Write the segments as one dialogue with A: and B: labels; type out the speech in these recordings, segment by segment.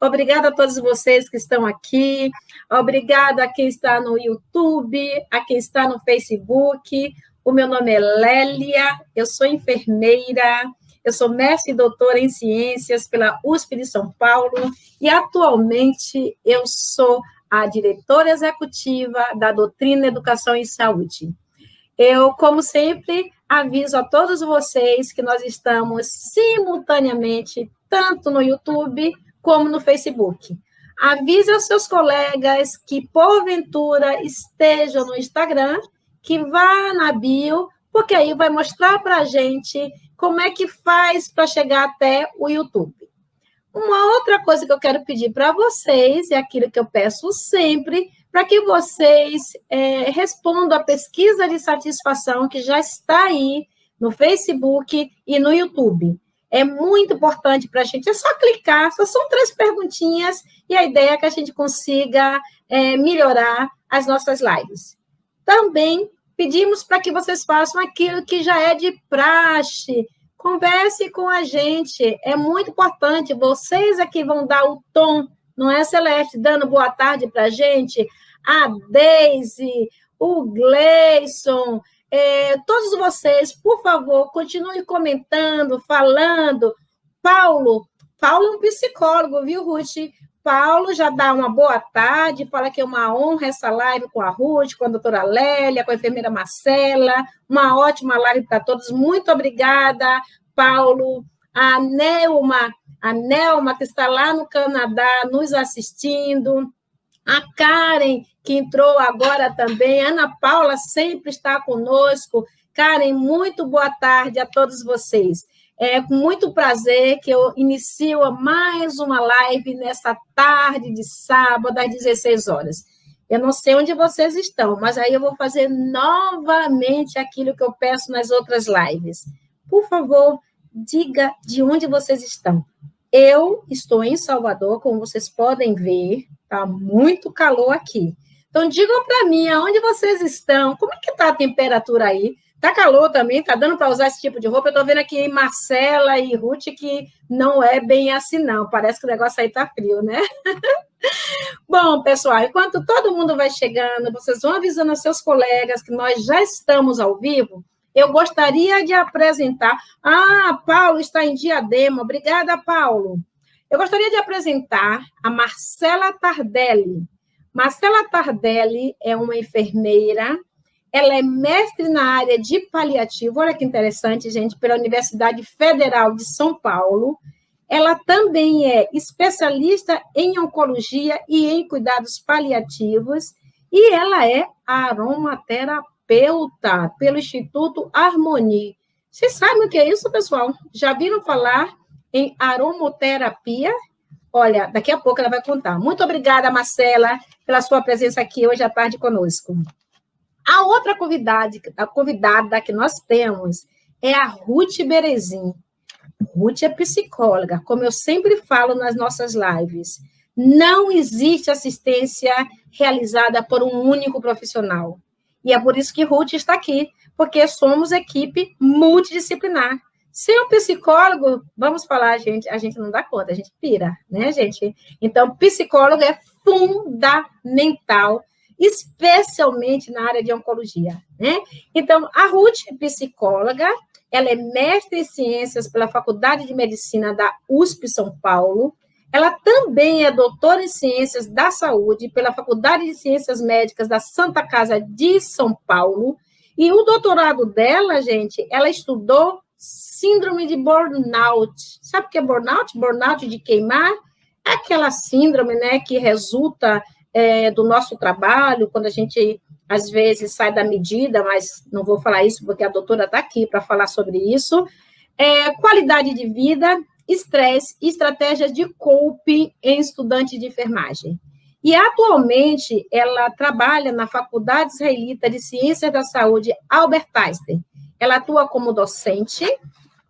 A: Obrigada a todos vocês que estão aqui. Obrigada a quem está no YouTube, a quem está no Facebook. O meu nome é Lélia, eu sou enfermeira, eu sou mestre e doutora em ciências pela USP de São Paulo e atualmente eu sou a diretora executiva da Doutrina Educação e Saúde. Eu, como sempre, aviso a todos vocês que nós estamos simultaneamente tanto no YouTube como no Facebook. Avise aos seus colegas que, porventura, estejam no Instagram, que vá na bio, porque aí vai mostrar para a gente como é que faz para chegar até o YouTube. Uma outra coisa que eu quero pedir para vocês, e aquilo que eu peço sempre, para que vocês respondam a pesquisa de satisfação que já está aí no Facebook e no YouTube. É muito importante para a gente, é só clicar, só são 3 perguntinhas, e a ideia é que a gente consiga melhorar as nossas lives. Também pedimos para que vocês façam aquilo que já é de praxe, converse com a gente, é muito importante, vocês aqui vão dar o tom, não é, Celeste, dando boa tarde para a gente, a Deise, o Gleison, todos vocês, por favor, continuem comentando, falando. Paulo é um psicólogo, viu, Ruth? Paulo já dá uma boa tarde, fala que é uma honra essa live com a Ruth, com a doutora Lélia, com a enfermeira Marcela, uma ótima live para todos, muito obrigada, Paulo. A Nelma, que está lá no Canadá, nos assistindo, a Karen, que entrou agora também, a Ana Paula sempre está conosco. Karen, muito boa tarde a todos vocês. É com muito prazer que eu inicio mais uma live nessa tarde de sábado, às 16 horas. Eu não sei onde vocês estão, mas aí eu vou fazer novamente aquilo que eu peço nas outras lives. Por favor, diga de onde vocês estão. Eu estou em Salvador, como vocês podem ver, está muito calor aqui. Então, digam para mim, aonde vocês estão, como é que está a temperatura aí? Está calor também, está dando para usar esse tipo de roupa? Eu estou vendo aqui Marcela e Ruth que não é bem assim, não. Parece que o negócio aí está frio, né? Bom, pessoal, enquanto todo mundo vai chegando, vocês vão avisando aos seus colegas que nós já estamos ao vivo, eu gostaria de apresentar... Paulo está em Diadema. Obrigada, Paulo. Eu gostaria de apresentar a Marcela Tardelli. Marcela Tardelli é uma enfermeira, ela é mestre na área de paliativo, olha que interessante, gente, pela Universidade Federal de São Paulo. Ela também é especialista em oncologia e em cuidados paliativos, e ela é aromaterapeuta pelo Instituto Harmonie. Vocês sabem o que é isso, pessoal? Já viram falar em aromoterapia? Olha, daqui a pouco ela vai contar. Muito obrigada, Marcela, pela sua presença aqui hoje à tarde conosco. A outra convidada que nós temos é a Ruth Berezin. Ruth é psicóloga, como eu sempre falo nas nossas lives. Não existe assistência realizada por um único profissional. E é por isso que Ruth está aqui, porque somos equipe multidisciplinar. Sem um psicólogo, vamos falar, a gente não dá conta, a gente pira, né, gente? Então, psicólogo é fundamental, especialmente na área de oncologia, né? Então, a Ruth é psicóloga, ela é mestre em ciências pela Faculdade de Medicina da USP São Paulo, ela também é doutora em ciências da saúde pela Faculdade de Ciências Médicas da Santa Casa de São Paulo, e o doutorado dela, gente, ela estudou síndrome de burnout. Sabe o que é burnout? Burnout de queimar é aquela síndrome, né, que resulta do nosso trabalho, quando a gente, às vezes, sai da medida, mas não vou falar isso porque a doutora está aqui para falar sobre isso. Qualidade de vida, estresse e estratégias de coping em estudantes de enfermagem. E, atualmente, ela trabalha na Faculdade Israelita de Ciências da Saúde, Albert Einstein. Ela atua como docente,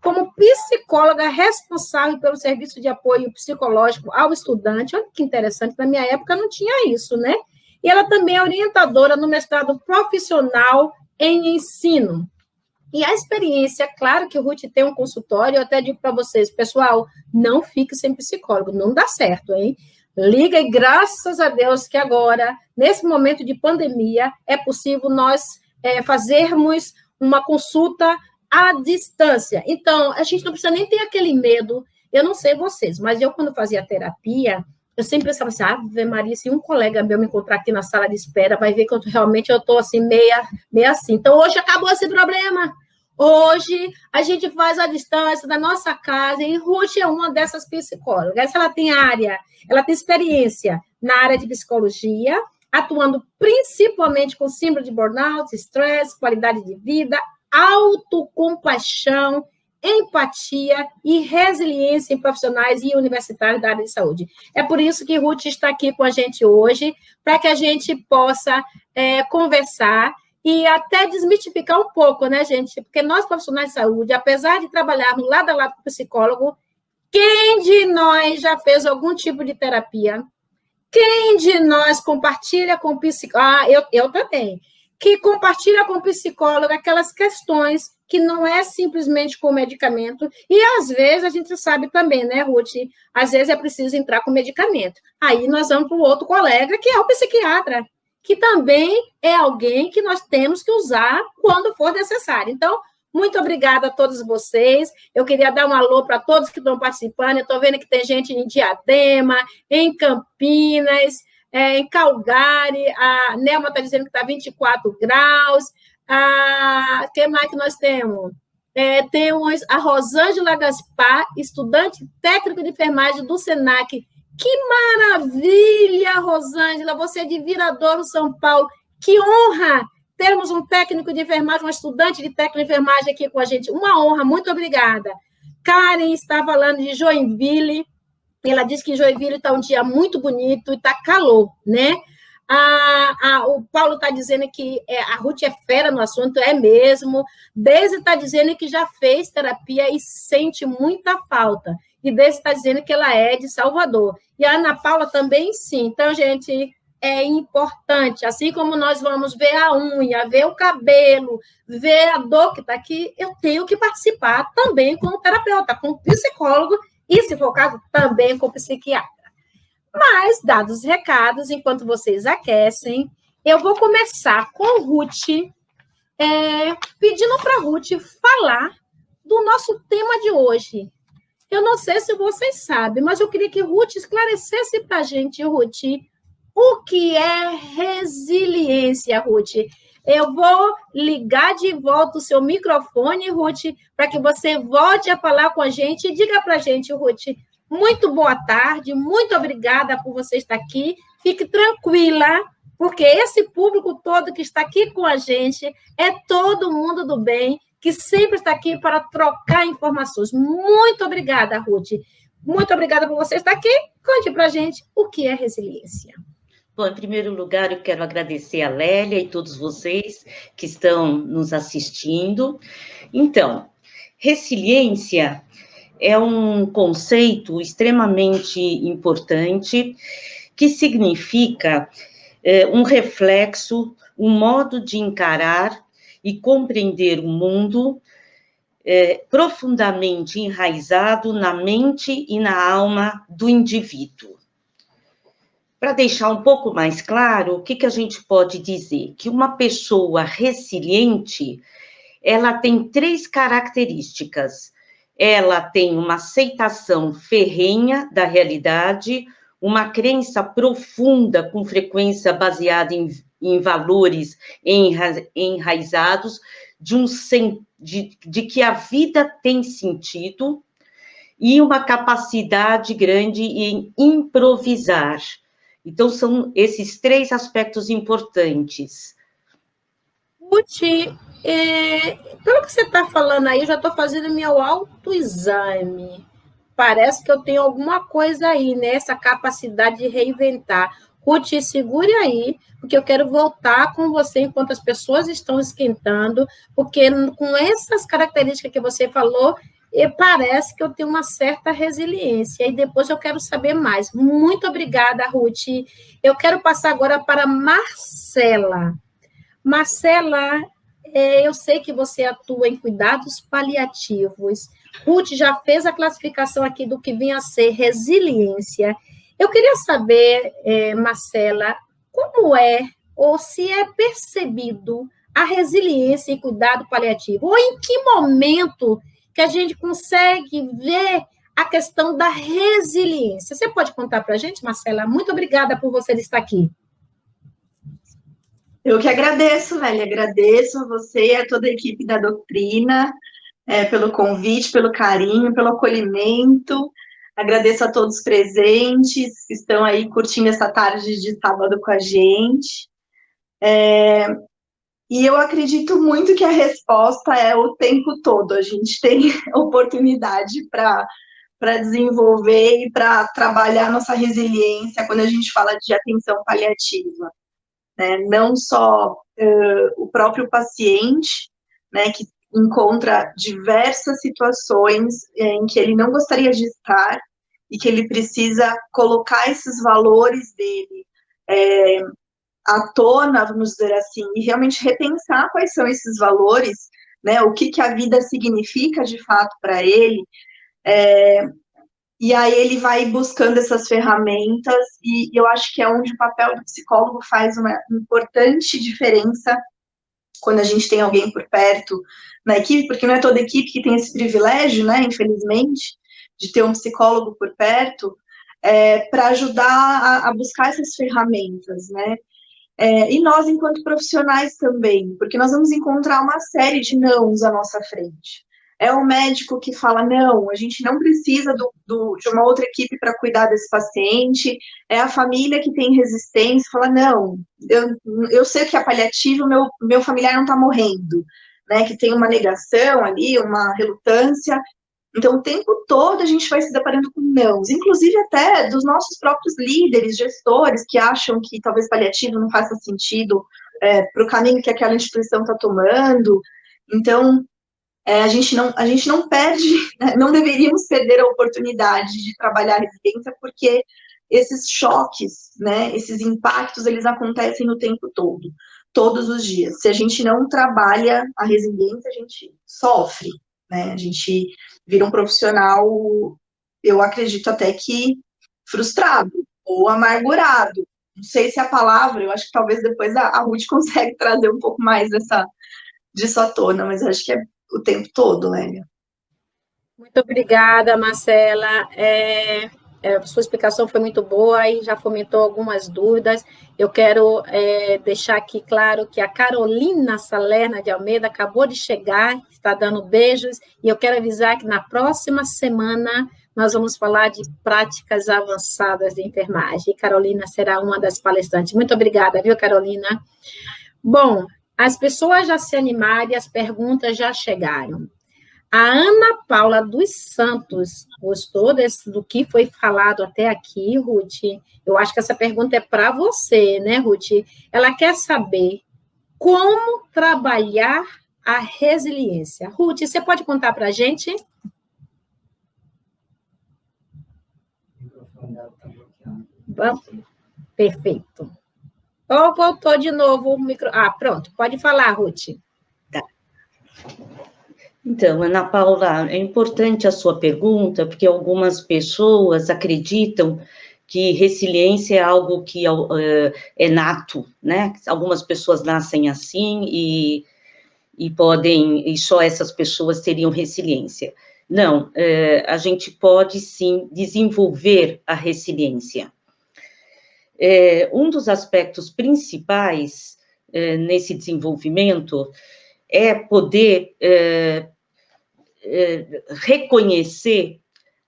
A: como psicóloga responsável pelo serviço de apoio psicológico ao estudante. Olha que interessante, na minha época não tinha isso, né? E ela também é orientadora no mestrado profissional em ensino. E a experiência, claro que o Ruth tem um consultório, eu até digo para vocês, pessoal, não fique sem psicólogo, não dá certo, hein? Liga e graças a Deus que agora, nesse momento de pandemia, é possível nós fazermos uma consulta à distância. Então, a gente não precisa nem ter aquele medo. Eu não sei vocês, mas eu, quando fazia terapia, eu sempre pensava assim, Ave Maria, se um colega meu me encontrar aqui na sala de espera, vai ver que realmente eu estou assim, meia assim. Então, hoje acabou esse problema. Hoje, a gente faz a distância da nossa casa, e Ruth é uma dessas psicólogas. Ela tem experiência na área de psicologia, atuando principalmente com síndrome de burnout, estresse, qualidade de vida, autocompaixão, empatia e resiliência em profissionais e universitários da área de saúde. É por isso que Ruth está aqui com a gente hoje, para que a gente possa conversar e até desmistificar um pouco, né, gente? Porque nós, profissionais de saúde, apesar de trabalharmos lado a lado com o psicólogo, quem de nós já fez algum tipo de terapia? Quem de nós compartilha com o psicólogo? Eu também. Que compartilha com o psicólogo aquelas questões que não é simplesmente com medicamento, e às vezes a gente sabe também, né, Ruth? Às vezes é preciso entrar com medicamento. Aí nós vamos para o outro colega, que é o psiquiatra, que também é alguém que nós temos que usar quando for necessário. Então, muito obrigada a todos vocês. Eu queria dar um alô para todos que estão participando. Eu estou vendo que tem gente em Diadema, em Campinas, em Calgary. A Nelma está dizendo que está 24 graus. O que mais que nós temos? Temos a Rosângela Gaspar, estudante técnico de enfermagem do SENAC. Que maravilha, Rosângela! Você é de Viradouro, São Paulo. Que honra termos um técnico de enfermagem, um estudante de técnico de enfermagem aqui com a gente. Uma honra, muito obrigada. Karen está falando de Joinville. Ela disse que Joinville está um dia muito bonito e está calor, né? O Paulo está dizendo que a Ruth é fera no assunto, é mesmo. Deise está dizendo que já fez terapia e sente muita falta. E Deise está dizendo que ela é de Salvador. E a Ana Paula também, sim. Então, gente, é importante. Assim como nós vamos ver a unha, ver o cabelo, ver a dor que está aqui, eu tenho que participar também com o terapeuta, com o psicólogo e, se for o caso, também com o psiquiatra. Mas, dados os recados, enquanto vocês aquecem, eu vou começar com Ruth, pedindo para Ruth falar do nosso tema de hoje. Eu não sei se vocês sabem, mas eu queria que Ruth esclarecesse para a gente, Ruth, o que é resiliência, Ruth. Eu vou ligar de volta o seu microfone, Ruth, para que você volte a falar com a gente e diga para a gente, Ruth, muito boa tarde, muito obrigada por você estar aqui. Fique tranquila, porque esse público todo que está aqui com a gente é todo mundo do bem, que sempre está aqui para trocar informações. Muito obrigada, Ruth. Muito obrigada por você estar aqui. Conte para a gente o que é resiliência.
B: Bom, em primeiro lugar, eu quero agradecer a Lélia e todos vocês que estão nos assistindo. Então, resiliência é um conceito extremamente importante que significa um reflexo, um modo de encarar e compreender o mundo profundamente enraizado na mente e na alma do indivíduo. Para deixar um pouco mais claro, o que a gente pode dizer? Que uma pessoa resiliente, ela tem 3 características. Ela tem uma aceitação ferrenha da realidade, uma crença profunda, com frequência baseada em valores enraizados, de que a vida tem sentido, e uma capacidade grande em improvisar. Então, são esses 3 aspectos importantes.
A: Ruth, pelo que você está falando aí, eu já estou fazendo meu autoexame. Parece que eu tenho alguma coisa aí, né? Essa capacidade de reinventar. Ruth, segure aí, porque eu quero voltar com você enquanto as pessoas estão esquentando, porque com essas características que você falou, parece que eu tenho uma certa resiliência. E depois eu quero saber mais. Muito obrigada, Ruth. Eu quero passar agora para Marcela. Marcela, eu sei que você atua em cuidados paliativos. Ruth já fez a classificação aqui do que vinha a ser resiliência. Eu queria saber, Marcela, como é, ou se é percebido a resiliência em cuidado paliativo, ou em que momento que a gente consegue ver a questão da resiliência. Você pode contar para a gente, Marcela? Muito obrigada por você estar aqui.
C: Eu que agradeço, Lélia, agradeço a você e a toda a equipe da Doutrina pelo convite, pelo carinho, pelo acolhimento. Agradeço a todos os presentes que estão aí curtindo essa tarde de sábado com a gente. E eu acredito muito que a resposta é o tempo todo. A gente tem oportunidade para desenvolver e para trabalhar nossa resiliência quando a gente fala de atenção paliativa. Né? Não só o próprio paciente, né, que encontra diversas situações em que ele não gostaria de estar e que ele precisa colocar esses valores dele à tona, vamos dizer assim, e realmente repensar quais são esses valores, né, o que a vida significa de fato para ele, e aí ele vai buscando essas ferramentas, e eu acho que é onde o papel do psicólogo faz uma importante diferença quando a gente tem alguém por perto na equipe, porque não é toda equipe que tem esse privilégio, né, infelizmente, de ter um psicólogo por perto, para ajudar a buscar essas ferramentas, né. E nós, enquanto profissionais também, porque nós vamos encontrar uma série de nãos à nossa frente. É o médico que fala, não, a gente não precisa de uma outra equipe para cuidar desse paciente, é a família que tem resistência, fala, não, eu sei que é paliativo, meu familiar não está morrendo, né, que tem uma negação ali, uma relutância. Então, o tempo todo a gente vai se deparando com nãos, inclusive até dos nossos próprios líderes, gestores, que acham que talvez paliativo não faça sentido para o caminho que aquela instituição está tomando. Então, a gente não perde, não deveríamos perder a oportunidade de trabalhar a resiliência, porque esses choques, né, esses impactos, eles acontecem o tempo todo, todos os dias. Se a gente não trabalha a resiliência, a gente sofre, né, a gente vira um profissional, eu acredito até que frustrado ou amargurado. Não sei se a palavra, eu acho que talvez depois a Ruth consegue trazer um pouco mais disso à tona, mas acho que é o tempo todo, Lélia.
A: Muito obrigada, Marcela. Sua explicação foi muito boa e já fomentou algumas dúvidas. Eu quero deixar aqui claro que a Carolina Salerna de Almeida acabou de chegar, está dando beijos, e eu quero avisar que na próxima semana nós vamos falar de práticas avançadas de enfermagem. E Carolina será uma das palestrantes. Muito obrigada, viu, Carolina? Bom, as pessoas já se animaram e as perguntas já chegaram. A Ana Paula dos Santos gostou do que foi falado até aqui, Ruth? Eu acho que essa pergunta é para você, né, Ruth? Ela quer saber como trabalhar a resiliência. Ruth, você pode contar para a gente? Perfeito. Oh, voltou de novo o micro. Pronto, pode falar, Ruth.
B: Tá. Então, Ana Paula, é importante a sua pergunta, porque algumas pessoas acreditam que resiliência é algo que é nato, né? Algumas pessoas nascem assim e só essas pessoas teriam resiliência. Não, a gente pode sim desenvolver a resiliência. Um dos aspectos principais nesse desenvolvimento é poder reconhecer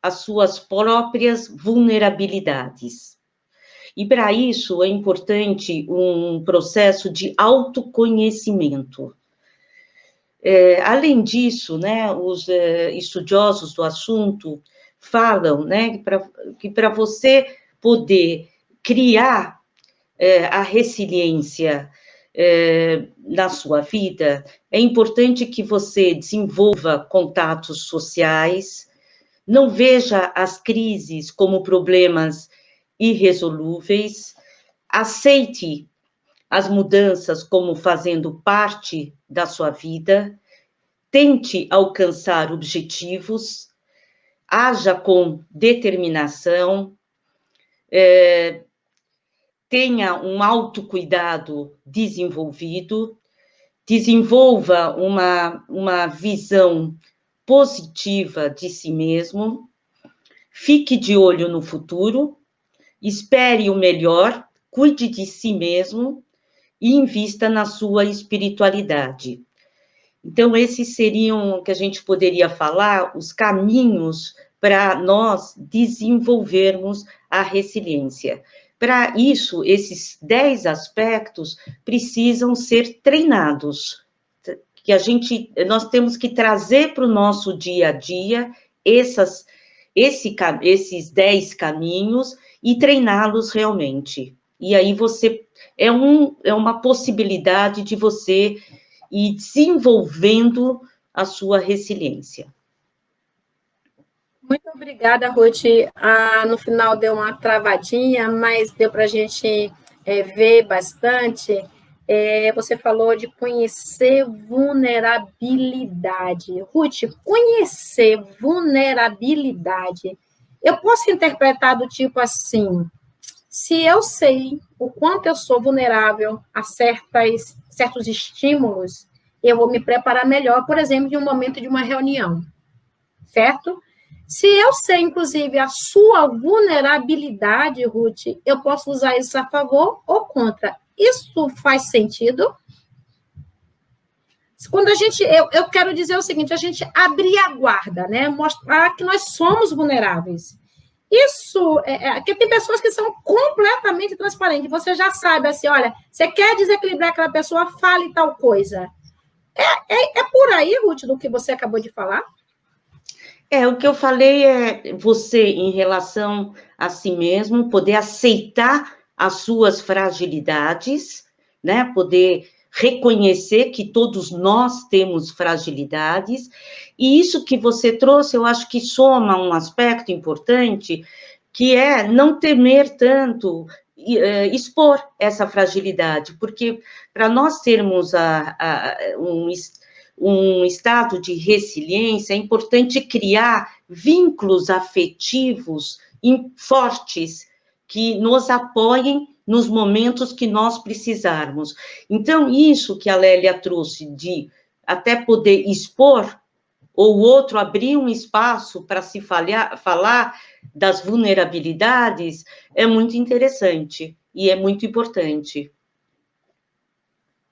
B: as suas próprias vulnerabilidades. E para isso é importante um processo de autoconhecimento. Além disso, né, os estudiosos do assunto falam, né, que para você poder criar a resiliência na sua vida, é importante que você desenvolva contatos sociais, não veja as crises como problemas irresolúveis, aceite as mudanças como fazendo parte da sua vida, tente alcançar objetivos, haja com determinação, tenha um autocuidado desenvolvido, desenvolva uma visão positiva de si mesmo, fique de olho no futuro, espere o melhor, cuide de si mesmo e invista na sua espiritualidade. Então, esses seriam, que a gente poderia falar, os caminhos para nós desenvolvermos a resiliência. Para isso, esses 10 aspectos precisam ser treinados, que nós temos que trazer para o nosso dia a dia esses 10 caminhos e treiná-los realmente. E aí é uma possibilidade de você ir desenvolvendo a sua resiliência.
A: Muito obrigada, Ruth. No final deu uma travadinha, mas deu para a gente ver bastante. Você falou de conhecer vulnerabilidade. Ruth, conhecer vulnerabilidade, eu posso interpretar do tipo assim, se eu sei o quanto eu sou vulnerável a certos estímulos, eu vou me preparar melhor, por exemplo, de um momento de uma reunião, certo? Se eu sei, inclusive, a sua vulnerabilidade, Ruth, eu posso usar isso a favor ou contra. Isso faz sentido? Quando eu quero dizer o seguinte, a gente abrir a guarda, né? Mostrar que nós somos vulneráveis. Isso, porque tem pessoas que são completamente transparentes. Você já sabe, assim, olha, você quer desequilibrar aquela pessoa, fale tal coisa. É por aí, Ruth, do que você acabou de falar?
B: O que eu falei é você, em relação a si mesmo, poder aceitar as suas fragilidades, né? Poder reconhecer que todos nós temos fragilidades, e isso que você trouxe, eu acho que soma um aspecto importante, que é não temer tanto expor essa fragilidade, porque para nós termos um estado de resiliência, é importante criar vínculos afetivos fortes que nos apoiem nos momentos que nós precisarmos. Então, isso que a Lélia trouxe de até poder expor, ou o outro abrir um espaço para se falar das vulnerabilidades, é muito interessante e é muito importante.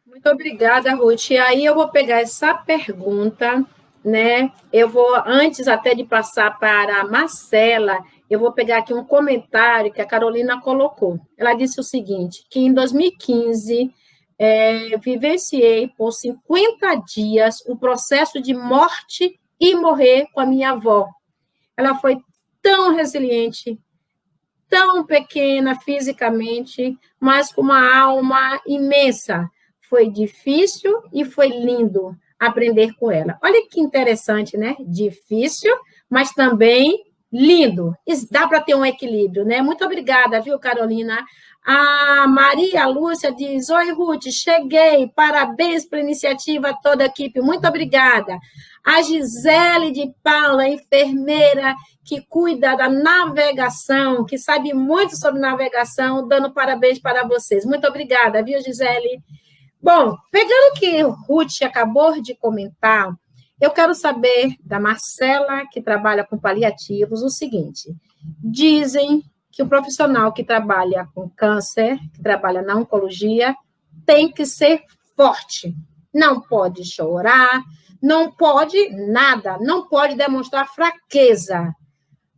A: Muito obrigada, Ruth. E aí eu vou pegar essa pergunta, né? Eu vou, antes até de passar para a Marcela, eu vou pegar aqui um comentário que a Carolina colocou. Ela disse o seguinte, que em 2015, vivenciei por 50 dias o processo de morte e morrer com a minha avó. Ela foi tão resiliente, tão pequena fisicamente, mas com uma alma imensa. Foi difícil e foi lindo aprender com ela. Olha que interessante, né? Difícil, mas também lindo. Dá para ter um equilíbrio, né? Muito obrigada, viu, Carolina? A Maria Lúcia diz, oi, Ruth, cheguei, parabéns pela iniciativa, toda a equipe, muito obrigada. A Gisele de Paula, enfermeira, que cuida da navegação, que sabe muito sobre navegação, dando parabéns para vocês. Muito obrigada, viu, Gisele? Bom, pegando o que Ruth acabou de comentar, eu quero saber da Marcela, que trabalha com paliativos, o seguinte, dizem que o profissional que trabalha com câncer, que trabalha na oncologia, tem que ser forte, não pode chorar, não pode nada, não pode demonstrar fraqueza.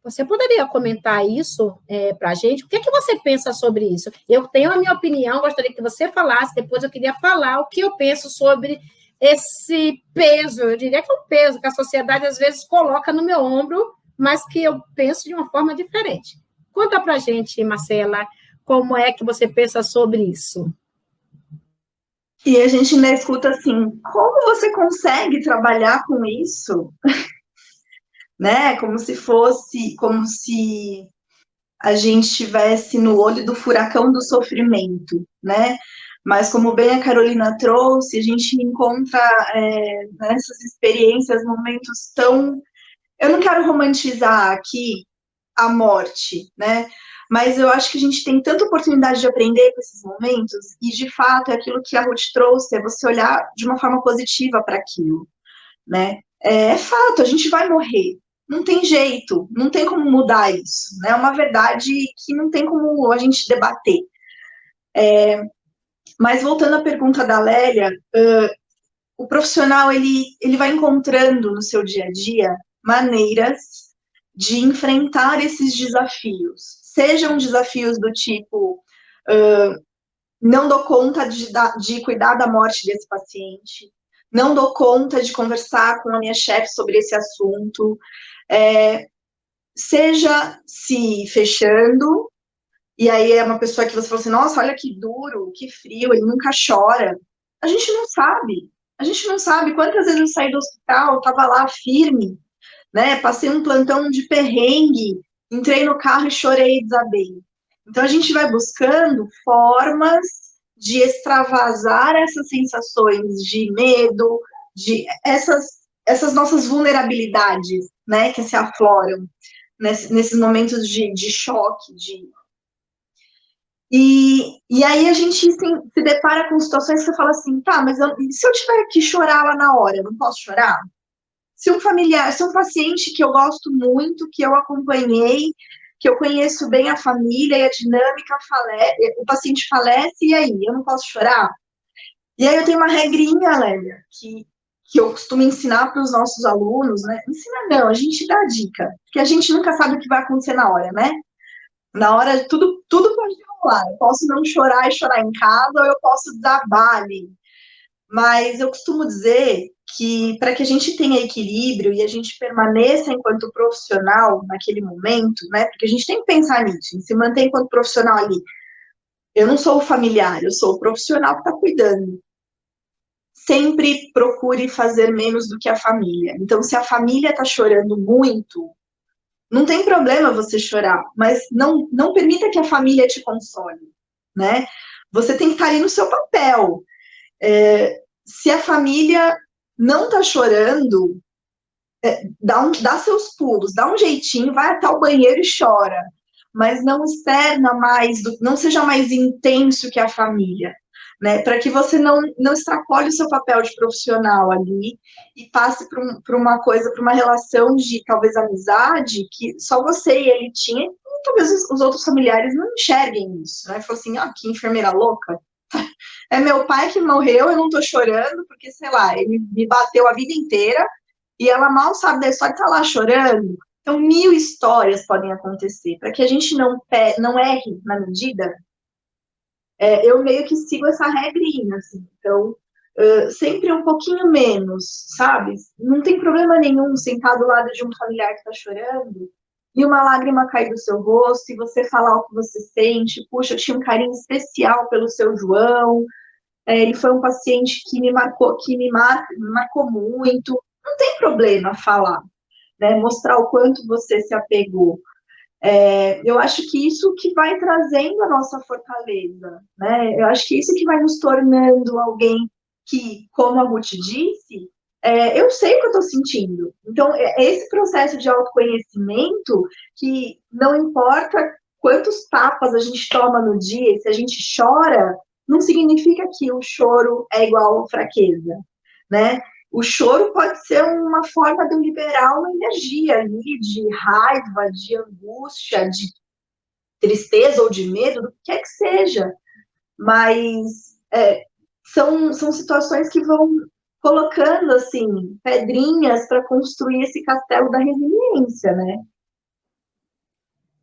A: Você poderia comentar isso para a gente? O que você pensa sobre isso? Eu tenho a minha opinião, gostaria que você falasse, depois eu queria falar o que eu penso sobre esse peso, eu diria que é um peso que a sociedade às vezes coloca no meu ombro, mas que eu penso de uma forma diferente. Conta para a gente, Marcela, como é que você pensa sobre isso?
C: E a gente ainda escuta assim, como você consegue trabalhar com isso? Né? Como se a gente estivesse no olho do furacão do sofrimento, né? Mas, como bem a Carolina trouxe, a gente encontra nessas experiências momentos tão... Eu não quero romantizar aqui a morte, né? Mas eu acho que a gente tem tanta oportunidade de aprender com esses momentos, e, de fato, é aquilo que a Ruth trouxe, é você olhar de uma forma positiva para aquilo, né? É fato, a gente vai morrer. Não tem jeito, não tem como mudar isso, né? É uma verdade que não tem como a gente debater. Mas voltando à pergunta da Lélia, o profissional ele vai encontrando no seu dia a dia maneiras de enfrentar esses desafios. Sejam desafios do tipo, não dou conta de cuidar da morte desse paciente, não dou conta de conversar com a minha chefe sobre esse assunto, seja se fechando, e aí é uma pessoa que você fala assim, nossa, olha que duro, que frio, ele nunca chora. A gente não sabe quantas vezes eu saí do hospital, estava lá firme, né? Passei um plantão de perrengue, entrei no carro e chorei e desabei. Então a gente vai buscando formas de extravasar essas sensações de medo, de essas nossas vulnerabilidades, né, que se afloram nesses momentos de choque, E aí a gente se depara com situações que você fala assim, tá, mas se eu tiver que chorar lá na hora, eu não posso chorar? Se um familiar, se um paciente que eu gosto muito, que eu acompanhei, que eu conheço bem a família e a dinâmica, o paciente falece, e aí, eu não posso chorar? E aí eu tenho uma regrinha, Lélia, que eu costumo ensinar para os nossos alunos, né? Ensina não, a gente dá a dica, porque a gente nunca sabe o que vai acontecer na hora, né? Na hora, tudo pode rolar. Eu posso não chorar e chorar em casa, ou eu posso desabar ali. Mas eu costumo dizer que para que a gente tenha equilíbrio e a gente permaneça enquanto profissional naquele momento, né? Porque a gente tem que pensar nisso, a gente se manter enquanto profissional ali. Eu não sou o familiar, eu sou o profissional que está cuidando. Sempre procure fazer menos do que a família. Então, se a família está chorando muito, não tem problema você chorar, mas não permita que a família te console, né? Você tem que estar ali no seu papel. Se a família não está chorando, dá seus pulos, dá um jeitinho, vai até o banheiro e chora, mas não externa mais, não seja mais intenso que a família, né? Para que você não extrapole o seu papel de profissional ali e passe para uma coisa, para uma relação de talvez amizade que só você e ele tinha, e talvez os outros familiares não enxerguem isso, né? Falou assim, que enfermeira louca. É meu pai que morreu, eu não tô chorando, porque, sei lá, ele me bateu a vida inteira, e ela mal sabe da história, tá lá chorando. Então, 1000 histórias podem acontecer. Para que a gente não erre na medida, eu meio que sigo essa regrinha, assim. Então, sempre um pouquinho menos, sabe? Não tem problema nenhum sentar do lado de um familiar que está chorando e uma lágrima cair do seu rosto e você falar o que você sente. Puxa, eu tinha um carinho especial pelo seu João, ele foi um paciente que me marcou muito. Não tem problema falar, né? Mostrar o quanto você se apegou. Eu acho que isso que vai trazendo a nossa fortaleza, né? Eu acho que isso que vai nos tornando alguém que, como a Ruth disse, eu sei o que eu estou sentindo. Então, esse processo de autoconhecimento que não importa quantos tapas a gente toma no dia, se a gente chora, não significa que o choro é igual a fraqueza, né? O choro pode ser uma forma de eu liberar uma energia ali de raiva, de angústia, de tristeza ou de medo, do que quer que seja. Mas são situações que vão colocando, assim, pedrinhas para construir esse castelo da resiliência, né?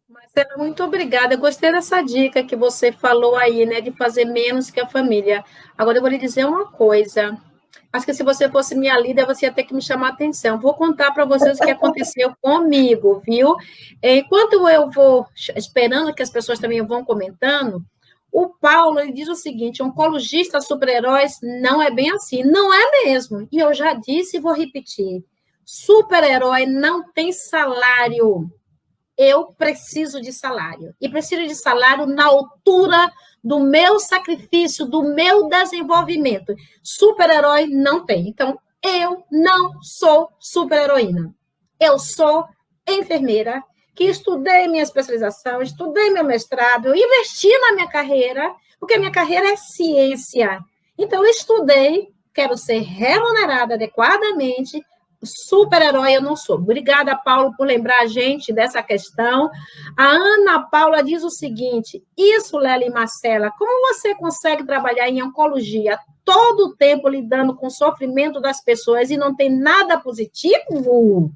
A: Marcela, muito obrigada. Eu gostei dessa dica que você falou aí, né, de fazer menos que a família. Agora, eu vou lhe dizer uma coisa. Acho que se você fosse minha líder, você ia ter que me chamar a atenção. Vou contar para vocês o que aconteceu comigo, viu? Enquanto eu vou esperando que as pessoas também vão comentando, o Paulo ele diz o seguinte: oncologista super-heróis não é bem assim. Não é mesmo. E eu já disse e vou repetir. Super-herói não tem salário. eu preciso de salário. E preciso de salário na altura do meu sacrifício, do meu desenvolvimento. Super-herói não tem. Então, eu não sou super-heroína. Eu sou enfermeira, que estudei minha especialização, estudei meu mestrado, eu investi na minha carreira, porque a minha carreira é ciência. Então, eu estudei, quero ser remunerada adequadamente. Super-herói eu não sou. Obrigada, Paulo, por lembrar a gente dessa questão. A Ana Paula diz o seguinte: isso, Lélia e Marcela, como você consegue trabalhar em oncologia todo o tempo lidando com o sofrimento das pessoas e não tem nada positivo?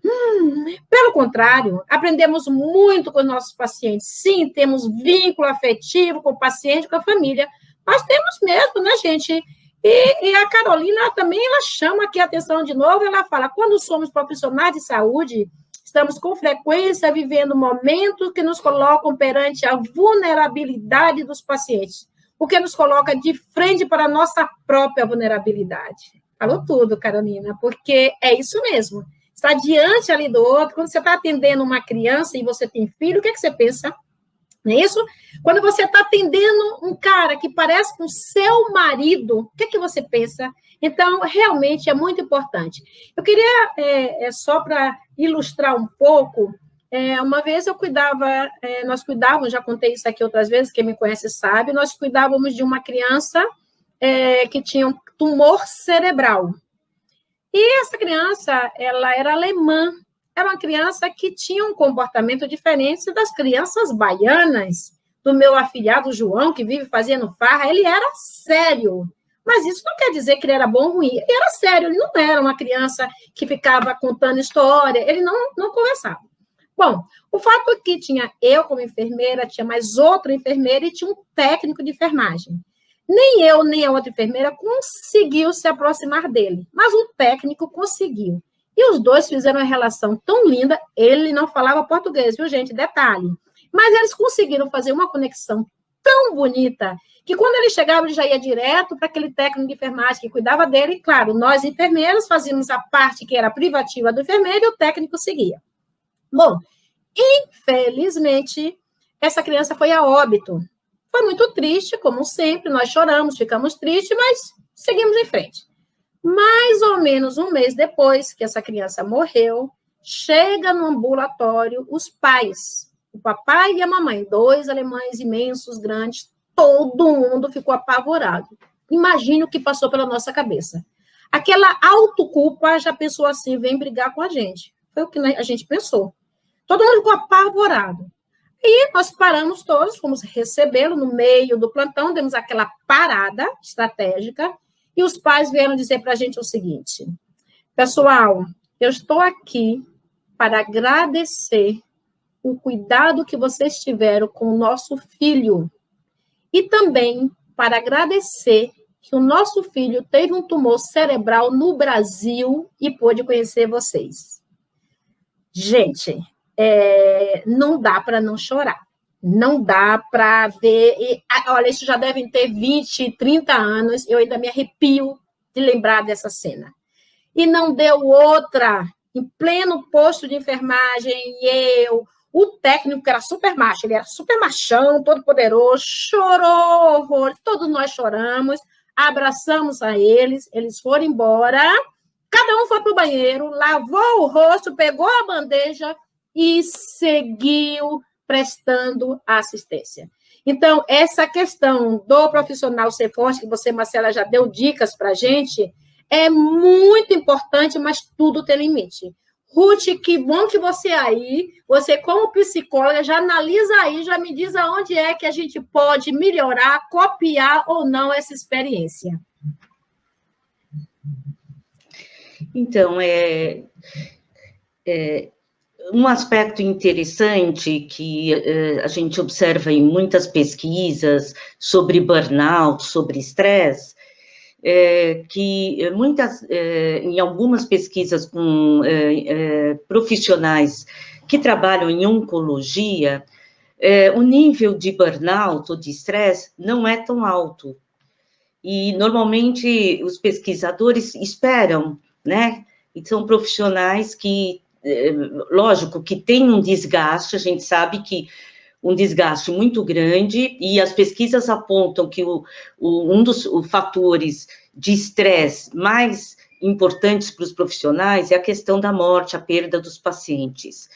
A: Pelo contrário, aprendemos muito com os nossos pacientes. Sim, temos vínculo afetivo com o paciente, com a família. Nós temos mesmo, né, gente? E a Carolina também, ela chama aqui a atenção de novo, ela fala, quando somos profissionais de saúde, estamos com frequência vivendo momentos que nos colocam perante a vulnerabilidade dos pacientes, o que nos coloca de frente para a nossa própria vulnerabilidade. Falou tudo, Carolina, porque é isso mesmo. Está diante ali do outro, quando você está atendendo uma criança e você tem filho, o que é que você pensa? Não é isso? Quando você está atendendo um cara que parece com seu marido, o que é que você pensa? Então, realmente é muito importante. Eu queria, só para ilustrar um pouco, uma vez eu cuidava, nós cuidávamos, já contei isso aqui outras vezes, quem me conhece sabe, nós cuidávamos de uma criança que tinha um tumor cerebral. E essa criança, ela era alemã, era uma criança que tinha um comportamento diferente das crianças baianas, do meu afilhado João, que vive fazendo farra, ele era sério. Mas isso não quer dizer que ele era bom ou ruim, ele era sério, ele não era uma criança que ficava contando história, ele não conversava. Bom, o fato é que tinha eu como enfermeira, tinha mais outra enfermeira e tinha um técnico de enfermagem. Nem eu, nem a outra enfermeira conseguiu se aproximar dele, mas o técnico conseguiu. E os dois fizeram uma relação tão linda, ele não falava português, viu, gente? Detalhe. Mas eles conseguiram fazer uma conexão tão bonita, que quando ele chegava, ele já ia direto para aquele técnico de enfermagem que cuidava dele, e, claro, nós enfermeiros fazíamos a parte que era privativa do enfermeiro e o técnico seguia. Bom, infelizmente, essa criança foi a óbito. Foi muito triste, como sempre, nós choramos, ficamos tristes, mas seguimos em frente. Mais ou menos um mês depois que essa criança morreu, chega no ambulatório os pais, o papai e a mamãe, 2 alemães imensos, grandes, todo mundo ficou apavorado. Imagine o que passou pela nossa cabeça. Aquela autoculpa já pensou assim, vem brigar com a gente. Foi o que a gente pensou. Todo mundo ficou apavorado. E nós paramos todos, fomos recebê-lo no meio do plantão, demos aquela parada estratégica, e os pais vieram dizer para a gente o seguinte: pessoal, eu estou aqui para agradecer o cuidado que vocês tiveram com o nosso filho e também para agradecer que o nosso filho teve um tumor cerebral no Brasil e pôde conhecer vocês. Gente, não dá para não chorar. Não dá para ver... olha, isso já devem ter 20, 30 anos, eu ainda me arrepio de lembrar dessa cena. E não deu outra, em pleno posto de enfermagem, o técnico, que era super macho, ele era super machão, todo poderoso, chorou horror, todos nós choramos, abraçamos a eles foram embora, cada um foi para o banheiro, lavou o rosto, pegou a bandeja e seguiu prestando assistência. Então, essa questão do profissional ser forte, que você, Marcela, já deu dicas para a gente, é muito importante, mas tudo tem limite. Ruth, que bom que você aí, você como psicóloga, já analisa aí, já me diz aonde é que a gente pode melhorar, copiar ou não essa experiência.
B: Então, um aspecto interessante que a gente observa em muitas pesquisas sobre burnout, sobre estresse, que em algumas pesquisas com profissionais que trabalham em oncologia, o nível de burnout ou de estresse não é tão alto. E, normalmente, os pesquisadores esperam, né? E são profissionais que lógico que tem um desgaste, a gente sabe que um desgaste muito grande, e as pesquisas apontam que um dos fatores de estresse mais importantes para os profissionais é a questão da morte, a perda dos pacientes.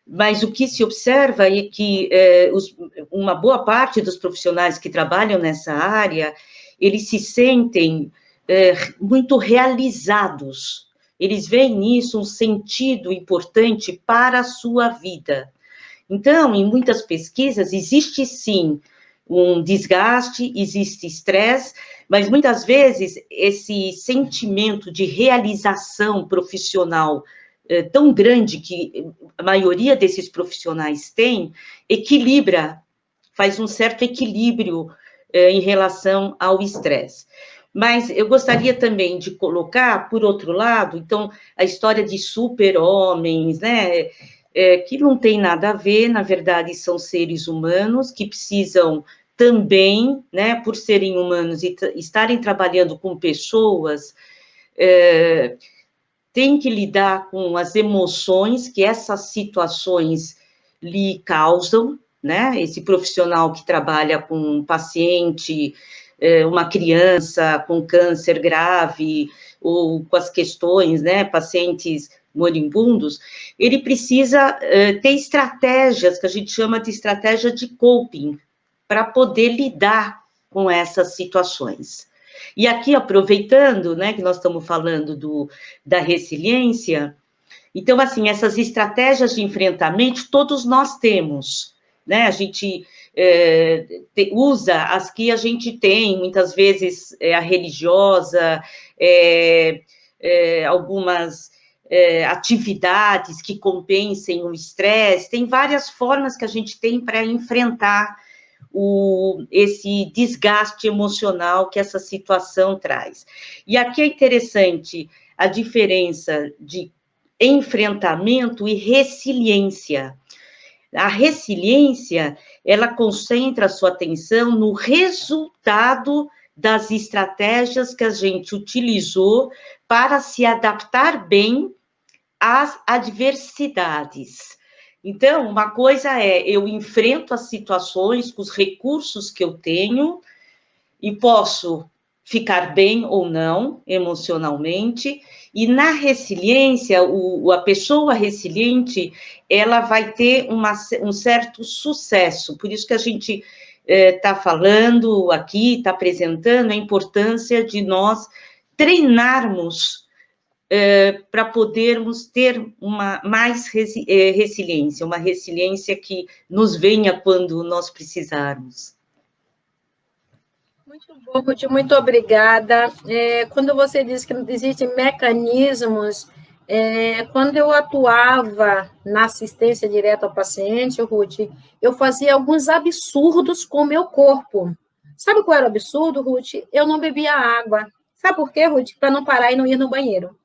B: Mas o que se observa é que uma boa parte dos profissionais que trabalham nessa área, eles se sentem muito realizados, eles veem nisso um sentido importante para a sua vida. Então, em muitas pesquisas, existe sim um desgaste, existe estresse, mas muitas vezes esse sentimento de realização profissional tão grande que a maioria desses profissionais tem, equilibra, faz um certo equilíbrio em relação ao estresse. Mas eu gostaria também de colocar, por outro lado, então, a história de super-homens, né, que não tem nada a ver, na verdade, são seres humanos que precisam também, né, por serem humanos e estarem trabalhando com pessoas, tem que lidar com as emoções que essas situações lhe causam, né? Esse profissional que trabalha com um paciente, uma criança com câncer grave, ou com as questões, né, pacientes moribundos, ele precisa ter estratégias, que a gente chama de estratégia de coping, para poder lidar com essas situações. E aqui, aproveitando, né, que nós estamos falando da resiliência, então, assim, essas estratégias de enfrentamento, todos nós temos, né, a gente usa as que a gente tem, muitas vezes a religiosa, algumas atividades que compensem o estresse, tem várias formas que a gente tem para enfrentar esse desgaste emocional que essa situação traz. E aqui é interessante a diferença de enfrentamento e resiliência. A resiliência, ela concentra a sua atenção no resultado das estratégias que a gente utilizou para se adaptar bem às adversidades. Então, uma coisa é, eu enfrento as situações com os recursos que eu tenho e posso ficar bem ou não, emocionalmente, e na resiliência, a pessoa resiliente, ela vai ter um certo sucesso, por isso que a gente está falando aqui, está apresentando a importância de nós treinarmos para podermos ter mais resiliência, uma resiliência que nos venha quando nós precisarmos.
A: Muito bom, Ruth, muito obrigada. Quando você disse que existem mecanismos, quando eu atuava na assistência direta ao paciente, Ruth, eu fazia alguns absurdos com o meu corpo. Sabe qual era o absurdo, Ruth? Eu não bebia água. Sabe por quê, Ruth? Para não parar e não ir no banheiro.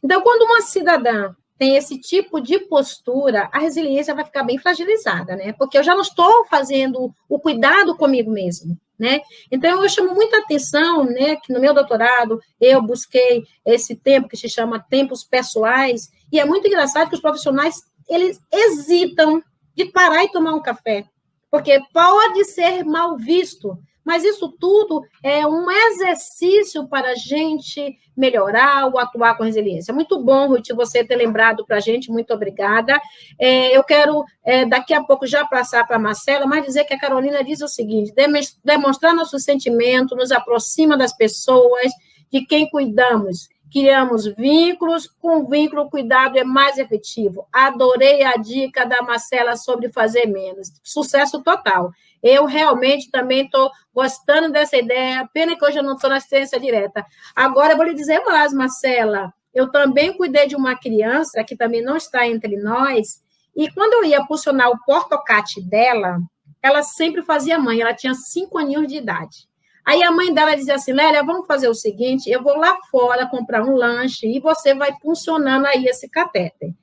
A: Então, quando uma cidadã tem esse tipo de postura, a resiliência vai ficar bem fragilizada, né? Porque eu já não estou fazendo o cuidado comigo mesmo, né? Então, eu chamo muita atenção, né, que no meu doutorado eu busquei esse tempo que se chama tempos pessoais, e é muito engraçado que os profissionais, eles hesitam de parar e tomar um café, porque pode ser mal visto, mas isso tudo é um exercício para a gente melhorar ou atuar com resiliência. Muito bom, Ruth, você ter lembrado para a gente, muito obrigada. Eu quero, daqui a pouco, já passar para a Marcela, mas dizer que a Carolina diz o seguinte: demonstrar nosso sentimento nos aproxima das pessoas de quem cuidamos. Criamos vínculos, com vínculo o cuidado é mais efetivo. Adorei a dica da Marcela sobre fazer menos. Sucesso total. Eu realmente também estou gostando dessa ideia, pena que hoje eu não estou na assistência direta. Agora, eu vou lhe dizer mais, Marcela, eu também cuidei de uma criança, que também não está entre nós, e quando eu ia posicionar o portocate dela, ela sempre fazia mãe, ela tinha 5 aninhos de idade. Aí a mãe dela dizia assim, Lélia, vamos fazer o seguinte, eu vou lá fora comprar um lanche e você vai funcionando aí esse catéter.